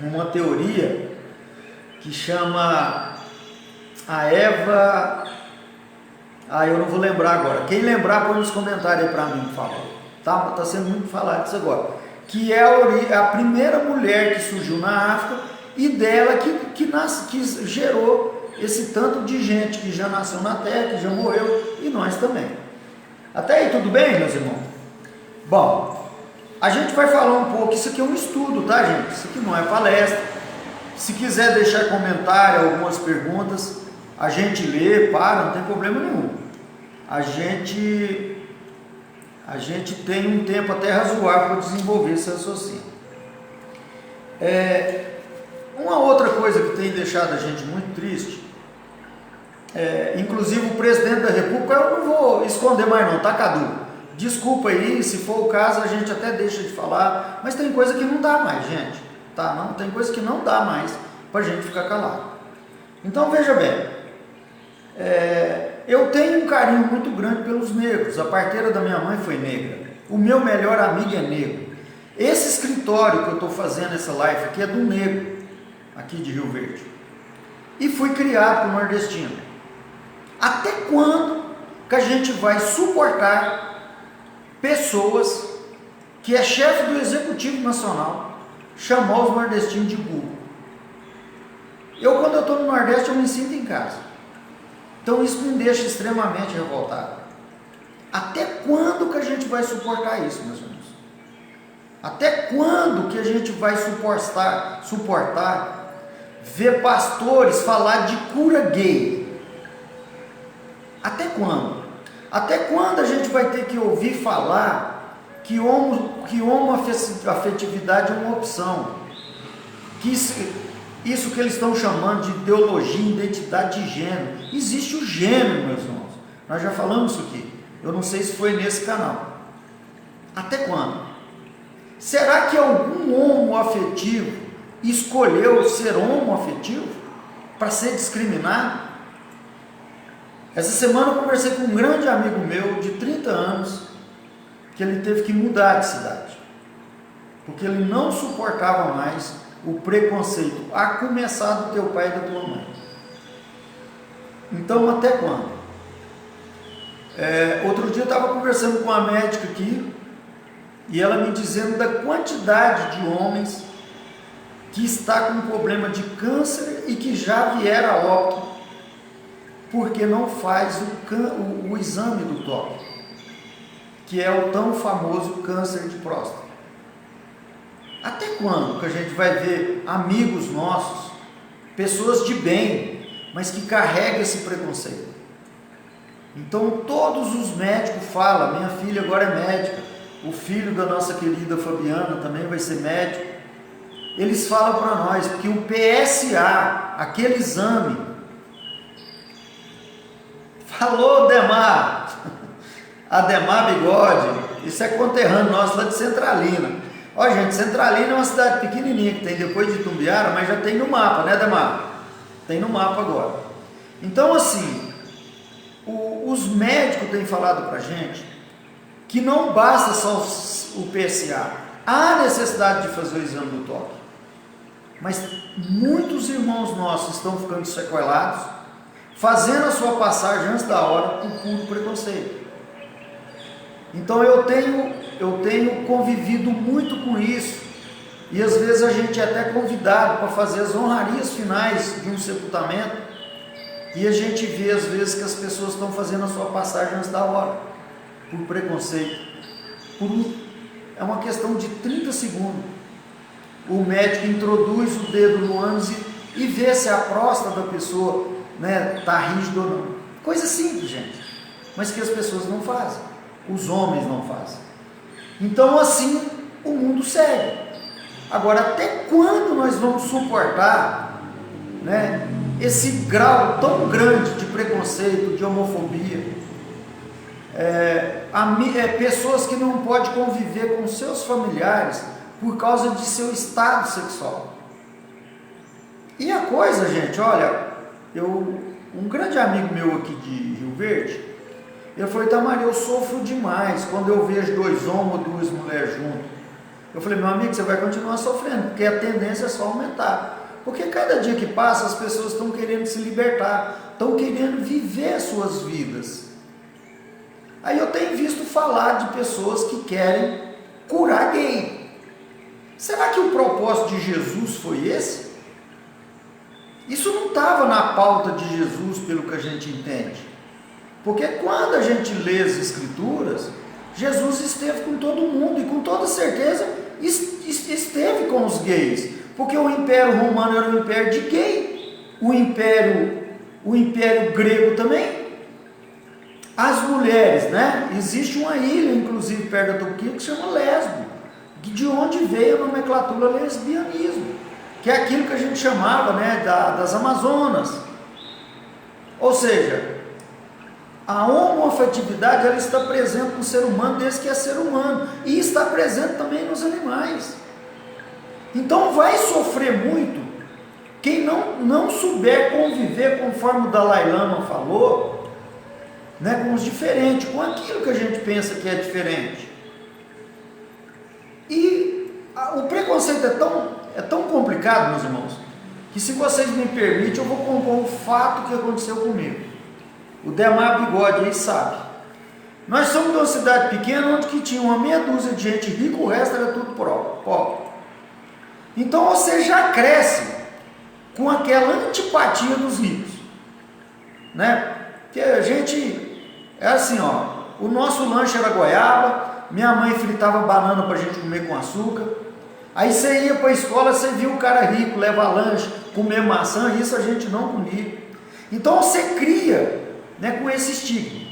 uma teoria que chama a Eva. Eu não vou lembrar agora. Quem lembrar, põe nos comentários aí para mim, por favor. Tá sendo muito falado isso agora. Que é a primeira mulher que surgiu na África e dela que gerou esse tanto de gente que já nasceu na Terra, que já morreu, e nós também. Até aí tudo bem, meus irmãos? Bom, a gente vai falar um pouco, isso aqui é um estudo, tá, gente? Isso aqui não é palestra. Se quiser deixar comentário, algumas perguntas, a gente lê, não tem problema nenhum. A gente tem um tempo até razoável para desenvolver esse raciocínio. Uma outra coisa que tem deixado a gente muito triste, inclusive o presidente da República, eu não vou esconder mais não, tá, Cadu? Desculpa aí, se for o caso a gente até deixa de falar, mas tem coisa que não dá mais, gente, tá? Não, tem coisa que não dá mais para a gente ficar calado. Então veja bem, eu tenho um carinho muito grande pelos negros, a parteira da minha mãe foi negra, o meu melhor amigo é negro. Esse escritório que eu estou fazendo essa live aqui é do negro, aqui de Rio Verde, e fui criado por nordestino. Até quando que a gente vai suportar pessoas que é chefe do Executivo Nacional chamar os nordestinos de burro? Quando eu estou no Nordeste, eu me sinto em casa. Então isso me deixa extremamente revoltado. Até quando que a gente vai suportar isso, meus irmãos? Até quando que a gente vai suportar ver pastores falar de cura gay? Até quando? Até quando a gente vai ter que ouvir falar que homoafetividade é uma opção? Que isso que eles estão chamando de ideologia, identidade de gênero. Existe o gênero, meus irmãos. Nós já falamos isso aqui. Eu não sei se foi nesse canal. Até quando? Será que algum homoafetivo escolheu ser homoafetivo para ser discriminado? Essa semana eu conversei com um grande amigo meu de 30 anos, que ele teve que mudar de cidade, porque ele não suportava mais o preconceito, a começar do teu pai e da tua mãe. Então até quando? Outro dia eu estava conversando com uma médica aqui, e ela me dizendo da quantidade de homens que está com problema de câncer e que já vieram a óbito porque não faz o exame do toque, que é o tão famoso câncer de próstata. Até quando que a gente vai ver amigos nossos, pessoas de bem, mas que carregam esse preconceito? Então todos os médicos falam, minha filha agora é médica, o filho da nossa querida Fabiana também vai ser médico. Eles falam para nós que o PSA, aquele exame, falou Demar, Ademar Bigode, isso é conterrâneo nosso lá de Centralina. Ó, gente, Centralina é uma cidade pequenininha que tem depois de Itumbiara, mas já tem no mapa, né, Ademar? Tem no mapa agora. Então, assim, os médicos têm falado para a gente que não basta só o PSA, há necessidade de fazer o exame do toque, mas muitos irmãos nossos estão ficando sequelados, fazendo a sua passagem antes da hora por puro preconceito. Então eu tenho convivido muito com isso, e às vezes a gente é até convidado para fazer as honrarias finais de um sepultamento, e a gente vê às vezes que as pessoas estão fazendo a sua passagem antes da hora, por preconceito. É uma questão de 30 segundos. O médico introduz o dedo no ânus e vê se a próstata da pessoa está rígida ou não. Coisa simples, gente, mas que as pessoas não fazem, os homens não fazem. Então assim o mundo segue. Agora, até quando nós vamos suportar esse grau tão grande de preconceito, de homofobia? Pessoas que não podem conviver com seus familiares por causa de seu estado sexual. E a coisa, gente, olha, um grande amigo meu aqui de Rio Verde, ele falou: Itamar, eu sofro demais quando eu vejo dois homens ou duas mulheres juntos. Eu falei: meu amigo, você vai continuar sofrendo, porque a tendência é só aumentar. Porque cada dia que passa, as pessoas estão querendo se libertar, estão querendo viver as suas vidas. Aí eu tenho visto falar de pessoas que querem curar gay. Será que o propósito de Jesus foi esse? Isso não estava na pauta de Jesus, pelo que a gente entende. Porque quando a gente lê as Escrituras, Jesus esteve com todo mundo, e com toda certeza esteve com os gays. Porque o Império Romano era um império de gay, o Império Grego também. As mulheres, existe uma ilha, inclusive perto da Turquia, que se chama Lesbo, de onde veio a nomenclatura lesbianismo, que é aquilo que a gente chamava das Amazonas. Ou seja, a homoafetividade, ela está presente no ser humano desde que é ser humano, e está presente também nos animais. Então vai sofrer muito quem não souber conviver, conforme o Dalai Lama falou, com os diferentes, com aquilo que a gente pensa que é diferente. E o preconceito é tão complicado, meus irmãos, que, se vocês me permitem, eu vou compor um fato que aconteceu comigo. O Demar Bigode aí sabe. Nós somos de uma cidade pequena onde que tinha uma meia dúzia de gente rica, o resto era tudo pobre. Então você já cresce com aquela antipatia dos ricos, Porque a gente é assim, o nosso lanche era goiaba, minha mãe fritava banana para a gente comer com açúcar. Aí você ia para a escola, você via o cara rico levar lanche, comer maçã, isso a gente não comia. Então você cria com esse estigma.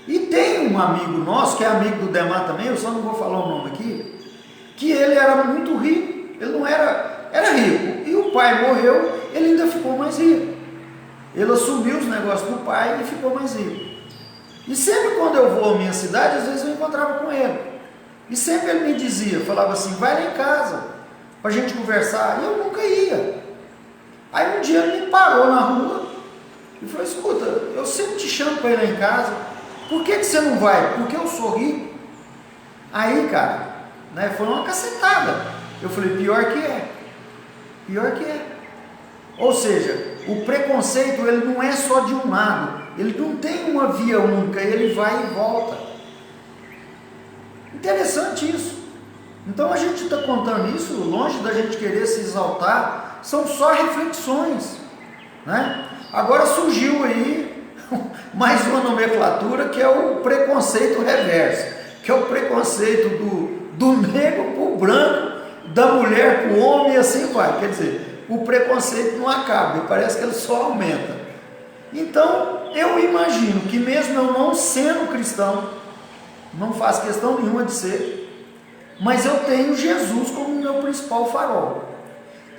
E tem um amigo nosso, que é amigo do Demar também, eu só não vou falar o nome aqui, que ele era muito rico. Ele não era rico, e o pai morreu, ele ainda ficou mais rico. Ele assumiu os negócios do pai e ficou mais rico. E sempre quando eu vou à minha cidade, às vezes eu encontrava com ele. E sempre ele me dizia, falava assim: vai lá em casa, para a gente conversar. E eu nunca ia. Aí um dia ele me parou na rua e falou: escuta, eu sempre te chamo para ir lá em casa, por que você não vai? Porque eu sou rico. Aí, cara, foi uma cacetada. Eu falei: pior que é. Ou seja, o preconceito, ele não é só de um lado, ele não tem uma via única, ele vai e volta. Interessante isso. Então a gente está contando isso, longe da gente querer se exaltar, são só reflexões, Agora surgiu aí mais uma nomenclatura, que é o preconceito reverso, que é o preconceito do negro para o branco da mulher para o homem e assim vai. Quer dizer, o preconceito não acaba, parece que ele só aumenta. Então, eu imagino que mesmo eu não sendo cristão, não faço questão nenhuma de ser, mas eu tenho Jesus como meu principal farol.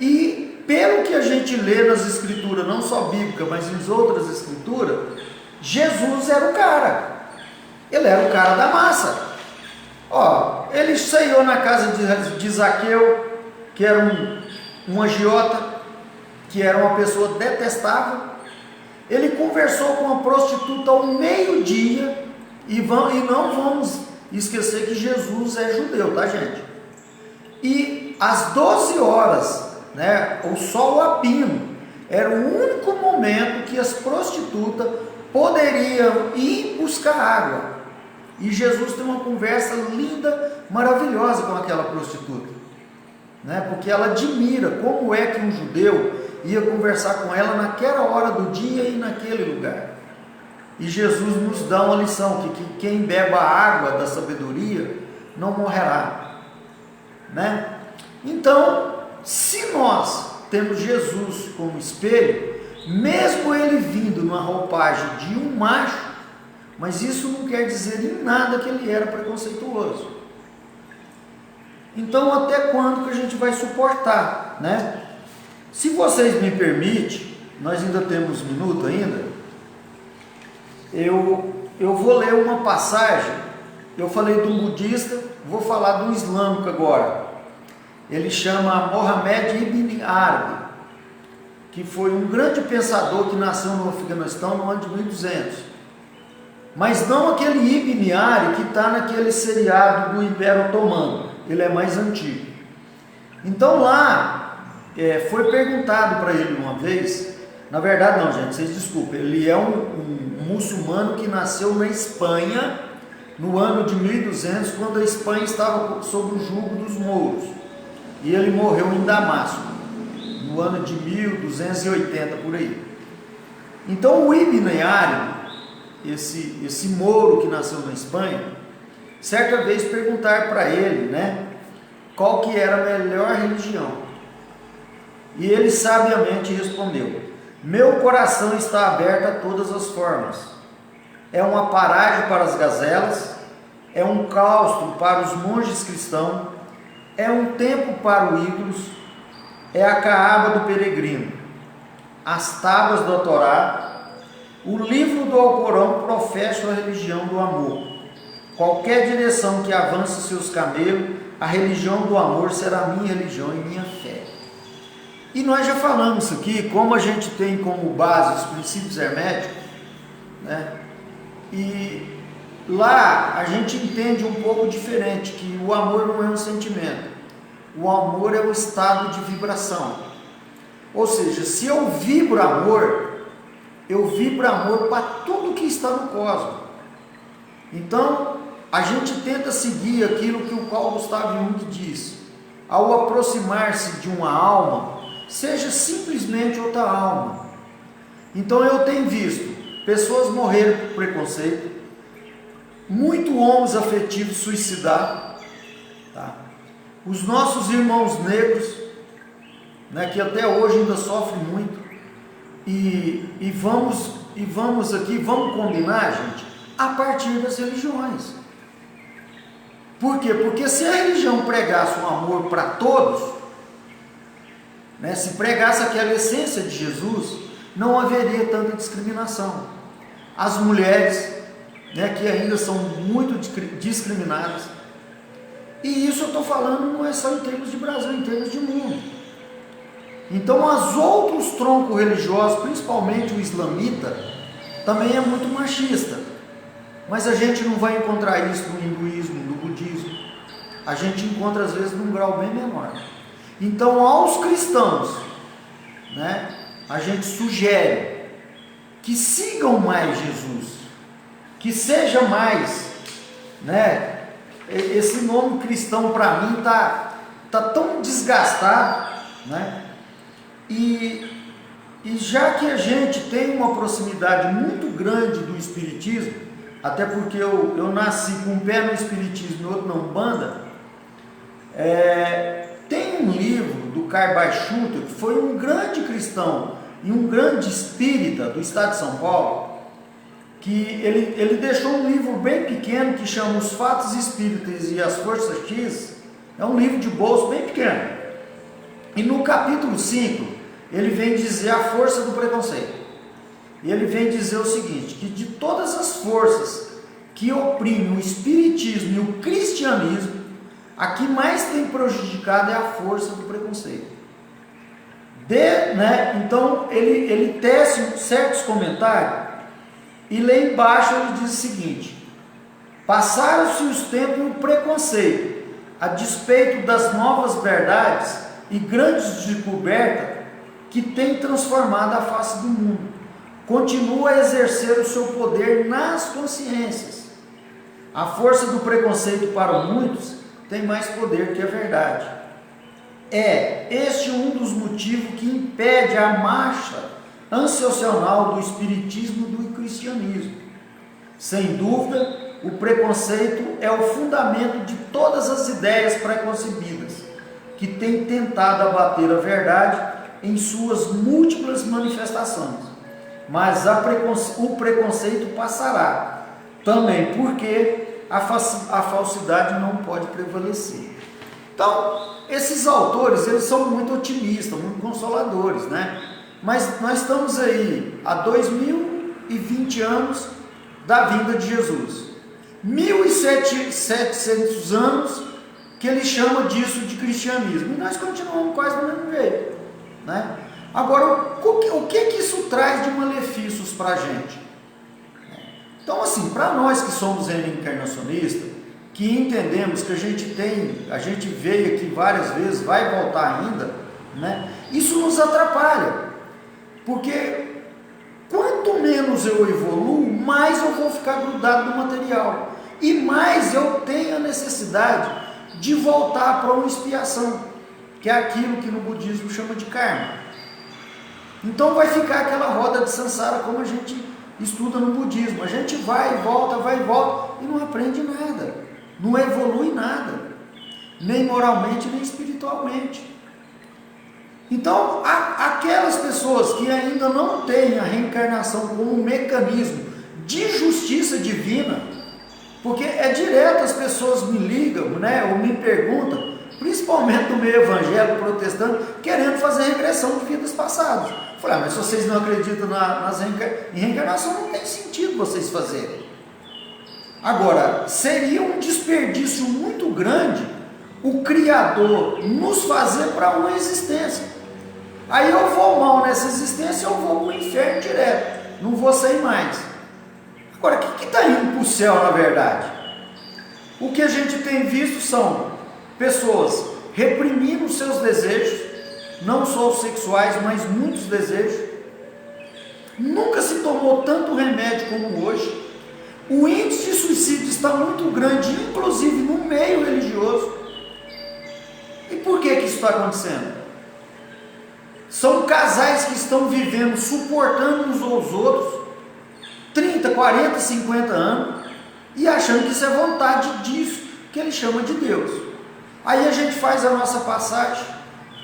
E pelo que a gente lê nas escrituras, não só bíblica, mas nas outras escrituras, Jesus era o cara. Ele era o cara da massa. Ó, ele ceiou na casa de Zaqueu, que era um agiota, que era uma pessoa detestável. Ele conversou com uma prostituta ao meio-dia, e não vamos esquecer que Jesus é judeu, tá, gente? E às 12 horas, né, o sol a pino, era o único momento que as prostitutas poderiam ir buscar água. E Jesus tem uma conversa linda, maravilhosa com aquela prostituta, né? Porque ela admira como é que um judeu ia conversar com ela naquela hora do dia e naquele lugar. E Jesus nos dá uma lição, que quem beba a água da sabedoria não morrerá, né? Então, se nós temos Jesus como espelho, mesmo ele vindo numa roupagem de um macho, mas isso não quer dizer em nada que ele era preconceituoso. Então, até quando que a gente vai suportar, né? Se vocês me permitem, nós ainda temos um minuto ainda, eu vou ler uma passagem. Eu falei do budista, vou falar do islâmico agora. Ele chama Mohammed Ibn Arabi, que foi um grande pensador que nasceu no Afeganistão no ano de 1200. Mas não aquele Ibn Arabi que está naquele seriado do Império Otomano, ele é mais antigo. Então lá, foi perguntado para ele uma vez, na verdade não, gente, vocês desculpem, ele é um muçulmano que nasceu na Espanha, no ano de 1200, quando a Espanha estava sob o jugo dos mouros, e ele morreu em Damasco, no ano de 1280, por aí. Então o Ibn Arabi, esse mouro que nasceu na Espanha, certa vez perguntaram para ele, né, qual que era a melhor religião. E ele sabiamente respondeu: meu coração está aberto a todas as formas. É uma paragem para as gazelas, é um claustro para os monges cristãos, é um templo para os ídolos, é a caaba do peregrino, as tábuas do Torá, o livro do Alcorão professa a religião do amor. Qualquer direção que avance seus camelos, a religião do amor será minha religião e minha fé. E nós já falamos isso aqui, como a gente tem como base os princípios herméticos, né? E lá a gente entende um pouco diferente, que o amor não é um sentimento, o amor é um estado de vibração. Ou seja, se eu vibro amor para tudo que está no cosmos. Então, a gente tenta seguir aquilo que o Carl Gustav Jung disse: ao aproximar-se de uma alma, seja simplesmente outra alma. Então eu tenho visto pessoas morrerem por preconceito, muito homens afetivos suicidar, tá? Os nossos irmãos negros, né, que até hoje ainda sofrem muito, e vamos combinar, gente, a partir das religiões. Por quê? Porque se a religião pregasse um amor para todos, né, se pregasse aquela essência de Jesus, não haveria tanta discriminação. As mulheres, né, que ainda são muito discriminadas, e isso eu estou falando não é só em termos de Brasil, em termos de mundo. Então os outros troncos religiosos, principalmente o islamita, também é muito machista, mas a gente não vai encontrar isso no hinduísmo, no budismo, a gente encontra às vezes num grau bem menor. Então aos cristãos, né, a gente sugere que sigam mais Jesus, que seja mais, né, esse nome cristão para mim tá tão desgastado, né, e já que a gente tem uma proximidade muito grande do espiritismo, até porque eu nasci com um pé no espiritismo e outro na Umbanda, Tem um livro do Karl Barth-Schutter, que foi um grande cristão e um grande espírita do estado de São Paulo, que ele deixou um livro bem pequeno que chama Os Fatos Espíritas e as Forças X. É um livro de bolso bem pequeno. E no capítulo 5, ele vem dizer a força do preconceito. E ele vem dizer o seguinte, que de todas as forças que oprimem o espiritismo e o cristianismo, a que mais tem prejudicado é a força do preconceito. Então ele tece certos comentários e lá embaixo ele diz o seguinte: passaram-se os tempos e o preconceito, a despeito das novas verdades e grandes descobertas que tem transformado a face do mundo, continua a exercer o seu poder nas consciências. A força do preconceito para muitos tem mais poder que a verdade. É este um dos motivos que impede a marcha ascensional do espiritismo e do cristianismo. Sem dúvida, o preconceito é o fundamento de todas as ideias preconcebidas, que têm tentado abater a verdade em suas múltiplas manifestações. Mas o preconceito passará, também porque a falsidade não pode prevalecer. Então, esses autores, eles são muito otimistas, muito consoladores, né? Mas nós estamos aí há 2020 anos da vinda de Jesus. 1700 anos que ele chama disso de cristianismo. E nós continuamos quase do mesmo jeito, né? Agora, o que isso traz de malefícios para a gente? Então, assim, para nós que somos reencarnacionistas, que entendemos que a gente veio aqui várias vezes, vai voltar ainda, né? Isso nos atrapalha, porque quanto menos eu evoluo, mais eu vou ficar grudado no material, e mais eu tenho a necessidade de voltar para uma expiação, que é aquilo que no budismo chama de karma. Então vai ficar aquela roda de samsara, como a gente estuda no budismo. A gente vai e volta, e não aprende nada, não evolui nada, nem moralmente, nem espiritualmente. Então, aquelas pessoas que ainda não têm a reencarnação como um mecanismo de justiça divina, porque é direto, as pessoas me ligam, né, ou me perguntam, principalmente do meio evangélico protestante, querendo fazer regressão de vidas passadas. Eu falei, mas se vocês não acreditam em reencarnação, não tem sentido vocês fazerem. Agora, seria um desperdício muito grande o Criador nos fazer para uma existência. Aí eu vou mal nessa existência, eu vou para o inferno direto, não vou sair mais. Agora, o que está indo para o céu na verdade? O que a gente tem visto são pessoas reprimindo seus desejos, não só os sexuais, mas muitos desejos. Nunca se tomou tanto remédio como hoje. O índice de suicídio está muito grande, inclusive no meio religioso. E por que isso está acontecendo? São casais que estão vivendo, suportando uns aos outros, 30, 40, 50 anos, e achando que isso é vontade disso, que ele chama de Deus. Aí a gente faz a nossa passagem,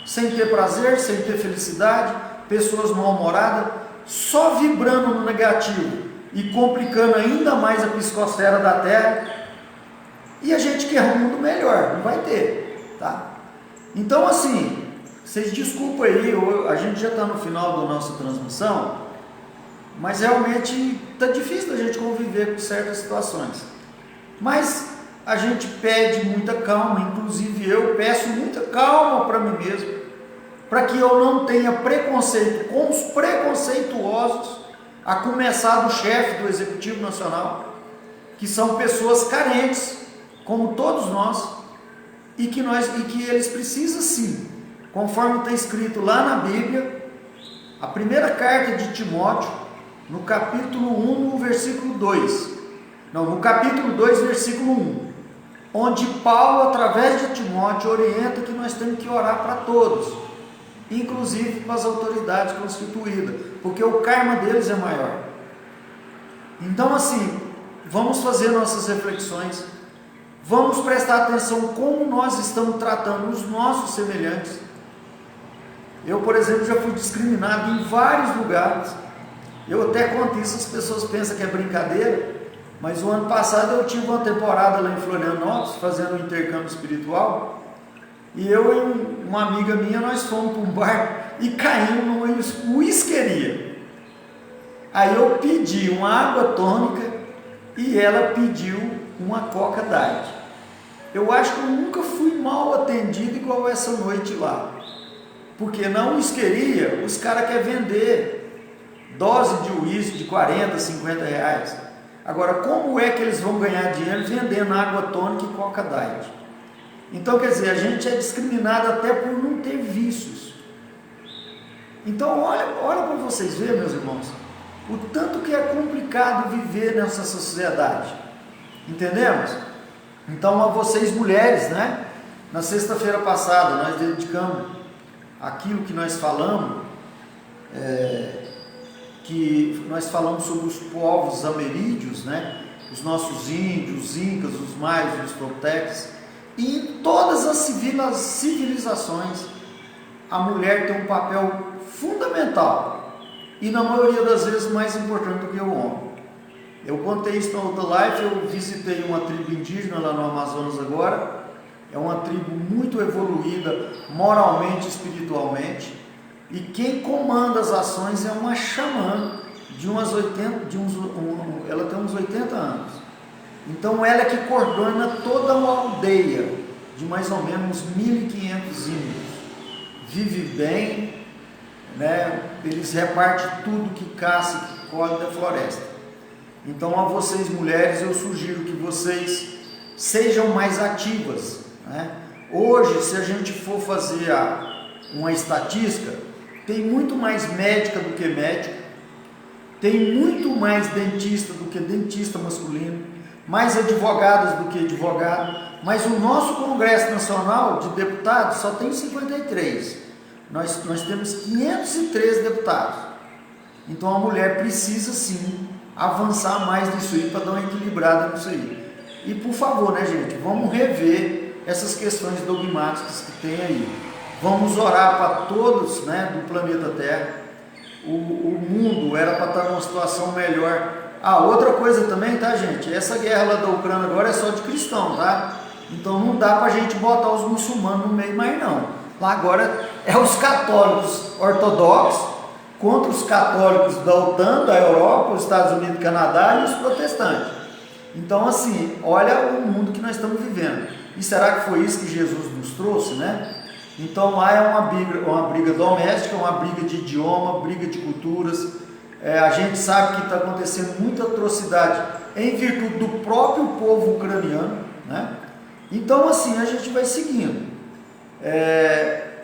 sem ter prazer, sem ter felicidade, pessoas mal-humoradas, só vibrando no negativo, e complicando ainda mais a psicosfera da Terra, e a gente quer um mundo melhor, não vai ter, tá? Então, assim, vocês desculpem aí, a gente já está no final da nossa transmissão, mas realmente está difícil a gente conviver com certas situações, mas a gente pede muita calma, inclusive eu peço muita calma para mim mesmo, para que eu não tenha preconceito com os preconceituosos, a começar do chefe do Executivo Nacional, que são pessoas carentes, como todos nós, e que eles precisam sim, conforme está escrito lá na Bíblia, a primeira carta de Timóteo, no capítulo 1, no versículo 2, no capítulo 2, versículo 1, onde Paulo, através de Timóteo, orienta que nós temos que orar para todos, inclusive para as autoridades constituídas, porque o karma deles é maior. Então, assim, vamos fazer nossas reflexões, Vamos prestar atenção como nós estamos tratando os nossos semelhantes. Eu, por exemplo, já fui discriminado em vários lugares. Eu até conto isso, as pessoas pensam que é brincadeira, mas o ano passado eu tive uma temporada lá em Florianópolis, fazendo um intercâmbio espiritual, e eu e uma amiga minha, nós fomos para um bar e caímos numa whiskeria. Aí eu pedi uma água tônica e ela pediu uma Coca Diet. Eu acho que eu nunca fui mal atendido igual essa noite lá. Porque na whiskeria, os caras querem vender dose de uísque de 40, 50 reais. Agora, como é que eles vão ganhar dinheiro vendendo água tônica e Coca Diet? Então, quer dizer, a gente é discriminado até por não ter vícios. Então, olha para vocês verem, meus irmãos, o tanto que é complicado viver nessa sociedade. Entendemos? Então, a vocês mulheres, né? Na sexta-feira passada, nós dedicamos aquilo que nós falamos, que nós falamos sobre os povos ameríndios, né? Os nossos índios, os incas, os maias, os toltecas, e em todas as civilizações, a mulher tem um papel fundamental, e na maioria das vezes mais importante do que o homem. Eu contei isso na outra live, eu visitei uma tribo indígena lá no Amazonas agora, é uma tribo muito evoluída moralmente, espiritualmente, e quem comanda as ações é uma xamã de umas 80, ela tem uns 80 anos. Então ela é que coordena toda uma aldeia de mais ou menos 1.500 índios. Vive bem, né? Eles repartem tudo que caça, que colhe da floresta. Então a vocês mulheres eu sugiro que vocês sejam mais ativas, né? Hoje, se a gente for fazer uma estatística, tem muito mais médica do que médico, tem muito mais dentista do que dentista masculino, mais advogadas do que advogado, mas o nosso Congresso Nacional de Deputados só tem 53, nós temos 513 deputados, então a mulher precisa sim avançar mais nisso aí, para dar uma equilibrada nisso aí. E por favor, né, gente, vamos rever essas questões dogmáticas que tem aí. Vamos orar para todos, né, do planeta Terra. O mundo era para estar numa situação melhor. Outra coisa também, tá, gente? Essa guerra lá da Ucrânia agora é só de cristão, tá? Então não dá para a gente botar os muçulmanos no meio mais não. Lá agora é os católicos ortodoxos contra os católicos da OTAN, da Europa, os Estados Unidos, Canadá e os protestantes. Então, assim, olha o mundo que nós estamos vivendo. E será que foi isso que Jesus nos trouxe, né? Então, lá é uma briga doméstica, uma briga de idioma, briga de culturas. A gente sabe que está acontecendo muita atrocidade em virtude do próprio povo ucraniano, né? Então, assim, a gente vai seguindo.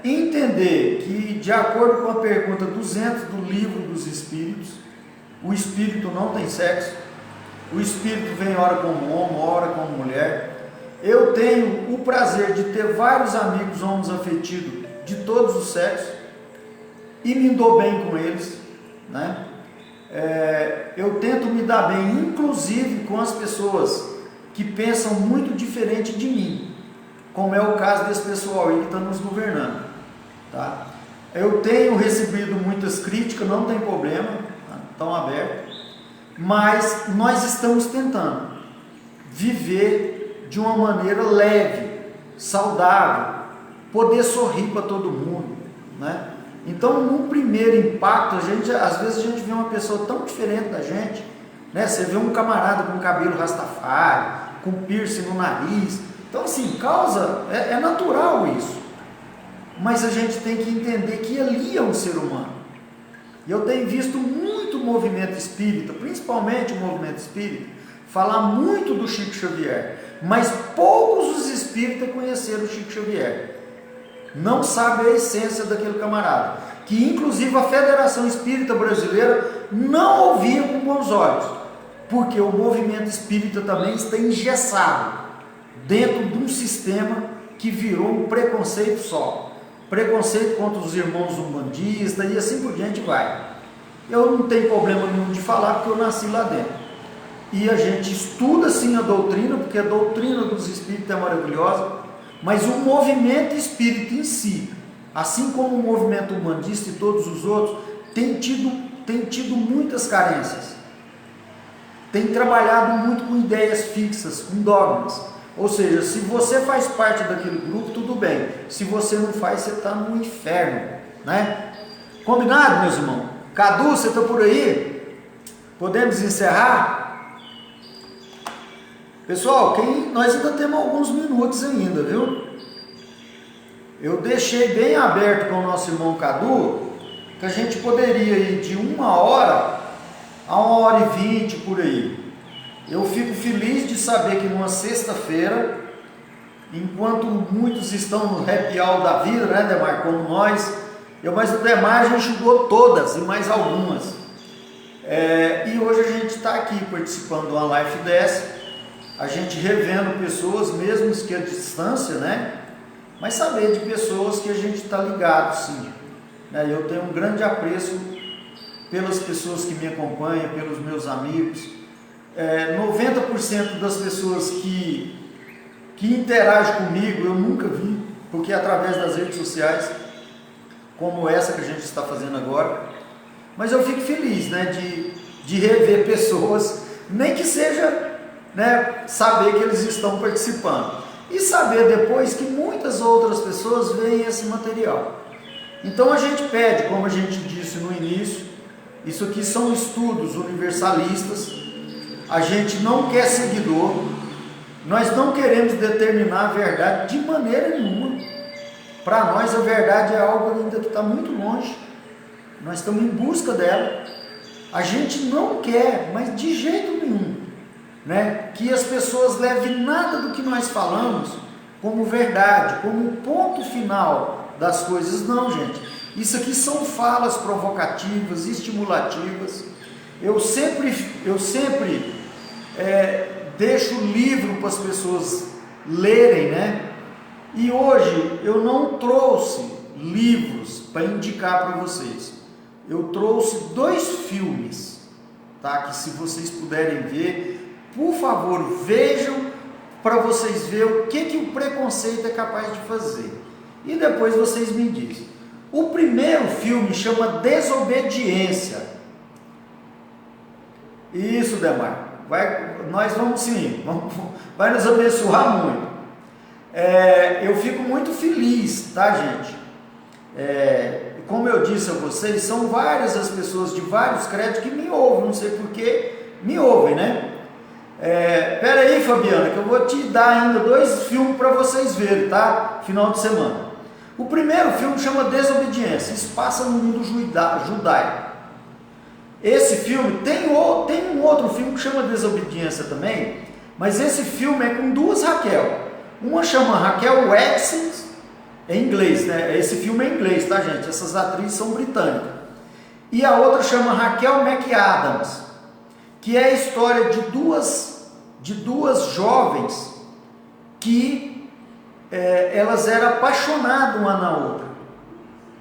Entender que, de acordo com a pergunta 200 do Livro dos Espíritos, o espírito não tem sexo, o espírito vem ora como homem, ora como mulher. Eu tenho o prazer de ter vários amigos homens afetivos de todos os sexos e me dou bem com eles, né? Eu tento me dar bem, inclusive com as pessoas que pensam muito diferente de mim, como é o caso desse pessoal aí que está nos governando, tá? Eu tenho recebido muitas críticas, não tem problema, tá? Estão abertas, mas nós estamos tentando viver de uma maneira leve, saudável, poder sorrir para todo mundo, né? Então, no primeiro impacto, às vezes a gente vê uma pessoa tão diferente da gente, né? Você vê um camarada com cabelo rastafari, com piercing no nariz. Então, assim, é natural isso. Mas a gente tem que entender que ali é um ser humano. E eu tenho visto muito movimento espírita, principalmente o movimento espírita, falar muito do Chico Xavier, mas poucos os espíritas conheceram o Chico Xavier. Não sabem a essência daquele camarada, que inclusive a Federação Espírita Brasileira não ouvia com bons olhos, porque o movimento espírita também está engessado dentro de um sistema que virou um preconceito só, preconceito contra os irmãos umbandistas e assim por diante vai. Eu não tenho problema nenhum de falar, porque eu nasci lá dentro. e a gente estuda sim a doutrina, porque a doutrina dos espíritos é maravilhosa, mas o movimento espírita em si, assim como o movimento humanista e todos os outros, tem tido muitas carências, tem trabalhado muito com ideias fixas, com dogmas. Ou seja, se você faz parte daquele grupo, tudo bem. Se você não faz, você está no inferno, né? Combinado, meus irmãos? Cadu, você está por aí? Podemos encerrar? Pessoal, nós ainda temos alguns minutos ainda, viu? Eu deixei bem aberto com o nosso irmão Cadu, que a gente poderia ir de 1 hora a 1h20 por aí. Eu fico feliz de saber que numa sexta-feira, enquanto muitos estão no happy hour da vida, né, Demar, como nós, mas o Demar já enxugou todas e mais algumas. E hoje a gente está aqui participando de uma live dessa, a gente revendo pessoas, mesmo que à distância, né? Mas saber de pessoas que a gente está ligado, sim. Eu tenho um grande apreço pelas pessoas que me acompanham, pelos meus amigos. 90% das pessoas que interagem comigo eu nunca vi, porque é através das redes sociais, como essa que a gente está fazendo agora. Mas eu fico feliz, né, de rever pessoas, nem que seja, né, saber que eles estão participando. E saber depois que muitas outras pessoas veem esse material. Então a gente pede, como a gente disse no início, isso aqui são estudos universalistas. A gente não quer seguidor, nós não queremos determinar a verdade de maneira nenhuma. Para nós a verdade é algo ainda que está muito longe, nós estamos em busca dela. A gente não quer, mas de jeito nenhum, né, que as pessoas levem nada do que nós falamos como verdade, como ponto final das coisas. Não, gente, isso aqui são falas provocativas, estimulativas. Eu sempre deixo o livro para as pessoas lerem, né? E hoje eu não trouxe livros para indicar para vocês. Eu trouxe 2 filmes, tá? Que se vocês puderem ver, por favor, vejam, para vocês verem o que o preconceito é capaz de fazer. E depois vocês me dizem. O primeiro filme chama Desobediência. Isso, Demar. Nós vamos sim, vai nos abençoar muito. Eu fico muito feliz, tá, gente? Como eu disse a vocês, são várias as pessoas de vários créditos que me ouvem, não sei porquê, me ouvem, né? Pera aí, Fabiana, que eu vou te dar ainda 2 filmes para vocês verem, tá? Final de semana. O primeiro filme chama Desobediência, isso passa no mundo judaico. Esse filme, tem um outro filme que chama Desobediência também, mas esse filme é com 2 Raquel. Uma chama Raquel Wexler, em inglês, né? Esse filme é em inglês, tá, gente? Essas atrizes são britânicas. E a outra chama Raquel McAdams, que é a história de duas jovens que elas eram apaixonadas uma na outra.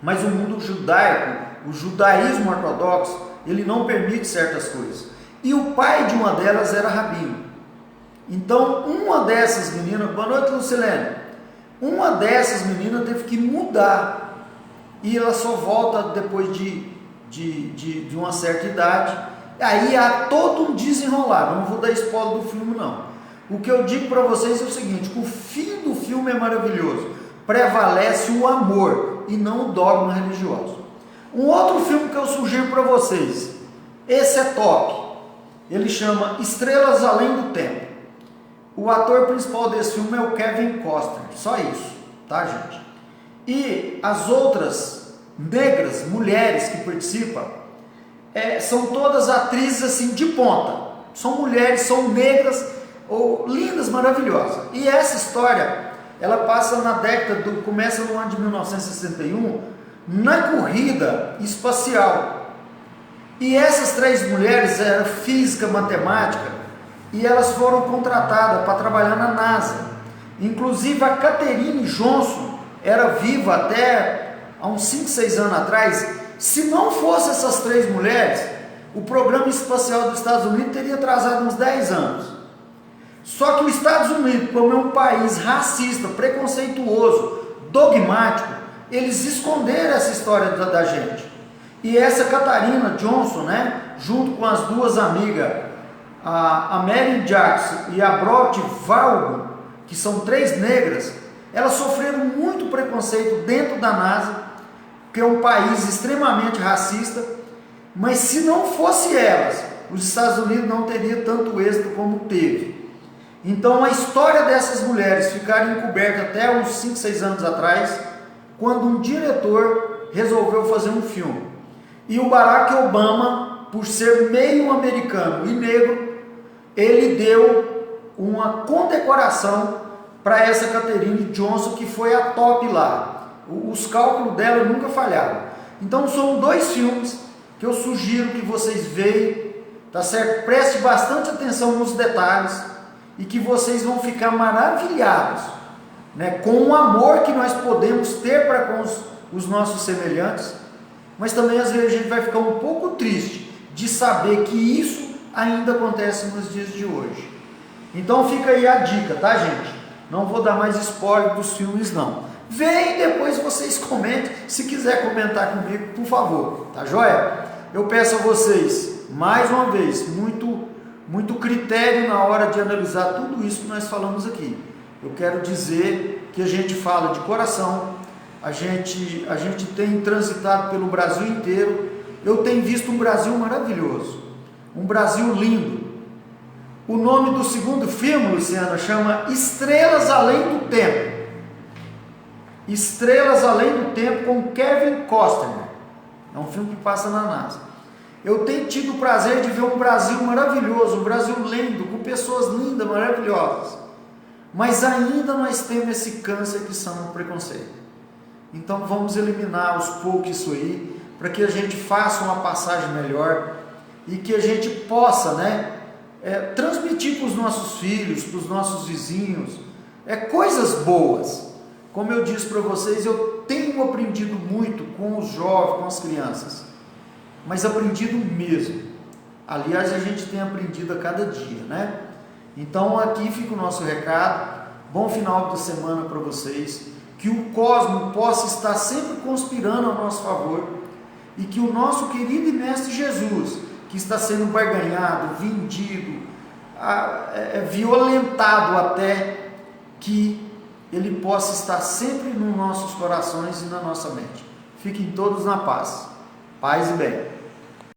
Mas o mundo judaico, o judaísmo ortodoxo, ele não permite certas coisas. E o pai de uma delas era rabino. Então, uma dessas meninas, boa noite, Lucilene. Uma dessas meninas teve que mudar. E ela só volta depois de uma certa idade. Aí há todo um desenrolar. Não vou dar spoiler do filme, não. O que eu digo para vocês é o seguinte: que o fim do filme é maravilhoso. Prevalece o amor e não o dogma religioso. Um outro filme que eu sugiro para vocês, esse é top, ele chama Estrelas Além do Tempo. O ator principal desse filme é o Kevin Costner, só isso, tá, gente? E as outras negras, mulheres que participam, são todas atrizes assim de ponta, são mulheres, são negras, lindas, maravilhosas. E essa história, ela passa na começa no ano de 1961, na corrida espacial. E essas 3 mulheres eram física, matemática, e elas foram contratadas para trabalhar na NASA. Inclusive a Catherine Johnson era viva até há uns 5, 6 anos atrás. Se não fosse essas 3 mulheres, o programa espacial dos Estados Unidos teria atrasado uns 10 anos. Só que os Estados Unidos, como é um país racista, preconceituoso, dogmático, eles esconderam essa história da gente. E essa Katharina Johnson, né, junto com as duas amigas, a Mary Jackson e a Brooke Valgo, que são 3 negras, elas sofreram muito preconceito dentro da NASA, que é um país extremamente racista, mas se não fosse elas, os Estados Unidos não teria tanto êxito como teve. Então a história dessas mulheres ficaram encobertas até uns 5, 6 anos atrás, quando um diretor resolveu fazer um filme. E o Barack Obama, por ser meio americano e negro, ele deu uma condecoração para essa Katharine Johnson, que foi a top lá. Os cálculos dela nunca falharam. Então são 2 filmes que eu sugiro que vocês vejam, tá certo? Preste bastante atenção nos detalhes e que vocês vão ficar maravilhados, né, com o amor que nós podemos ter para com os nossos semelhantes, mas também às vezes a gente vai ficar um pouco triste de saber que isso ainda acontece nos dias de hoje. Então fica aí a dica, tá, gente? Não vou dar mais spoiler dos filmes não. Vem e depois vocês comentem, se quiser comentar comigo, por favor, tá joia? Eu peço a vocês, mais uma vez, muito critério na hora de analisar tudo isso que nós falamos aqui. Eu quero dizer que a gente fala de coração, a gente tem transitado pelo Brasil inteiro, eu tenho visto um Brasil maravilhoso, um Brasil lindo. O nome do segundo filme, Luciana, chama Estrelas Além do Tempo. Estrelas Além do Tempo, com Kevin Costner. É um filme que passa na NASA. Eu tenho tido o prazer de ver um Brasil maravilhoso, um Brasil lindo, com pessoas lindas, maravilhosas. Mas ainda nós temos esse câncer que chama preconceito. Então vamos eliminar aos poucos isso aí, para que a gente faça uma passagem melhor e que a gente possa, né, transmitir para os nossos filhos, para os nossos vizinhos, coisas boas. Como eu disse para vocês, eu tenho aprendido muito com os jovens, com as crianças, mas aprendido mesmo. Aliás, a gente tem aprendido a cada dia, né? Então aqui fica o nosso recado. Bom final de semana para vocês. Que o cosmos possa estar sempre conspirando a nosso favor e que o nosso querido e mestre Jesus, que está sendo barganhado, vendido, violentado até, que ele possa estar sempre nos nossos corações e na nossa mente. Fiquem todos na paz. Paz e bem.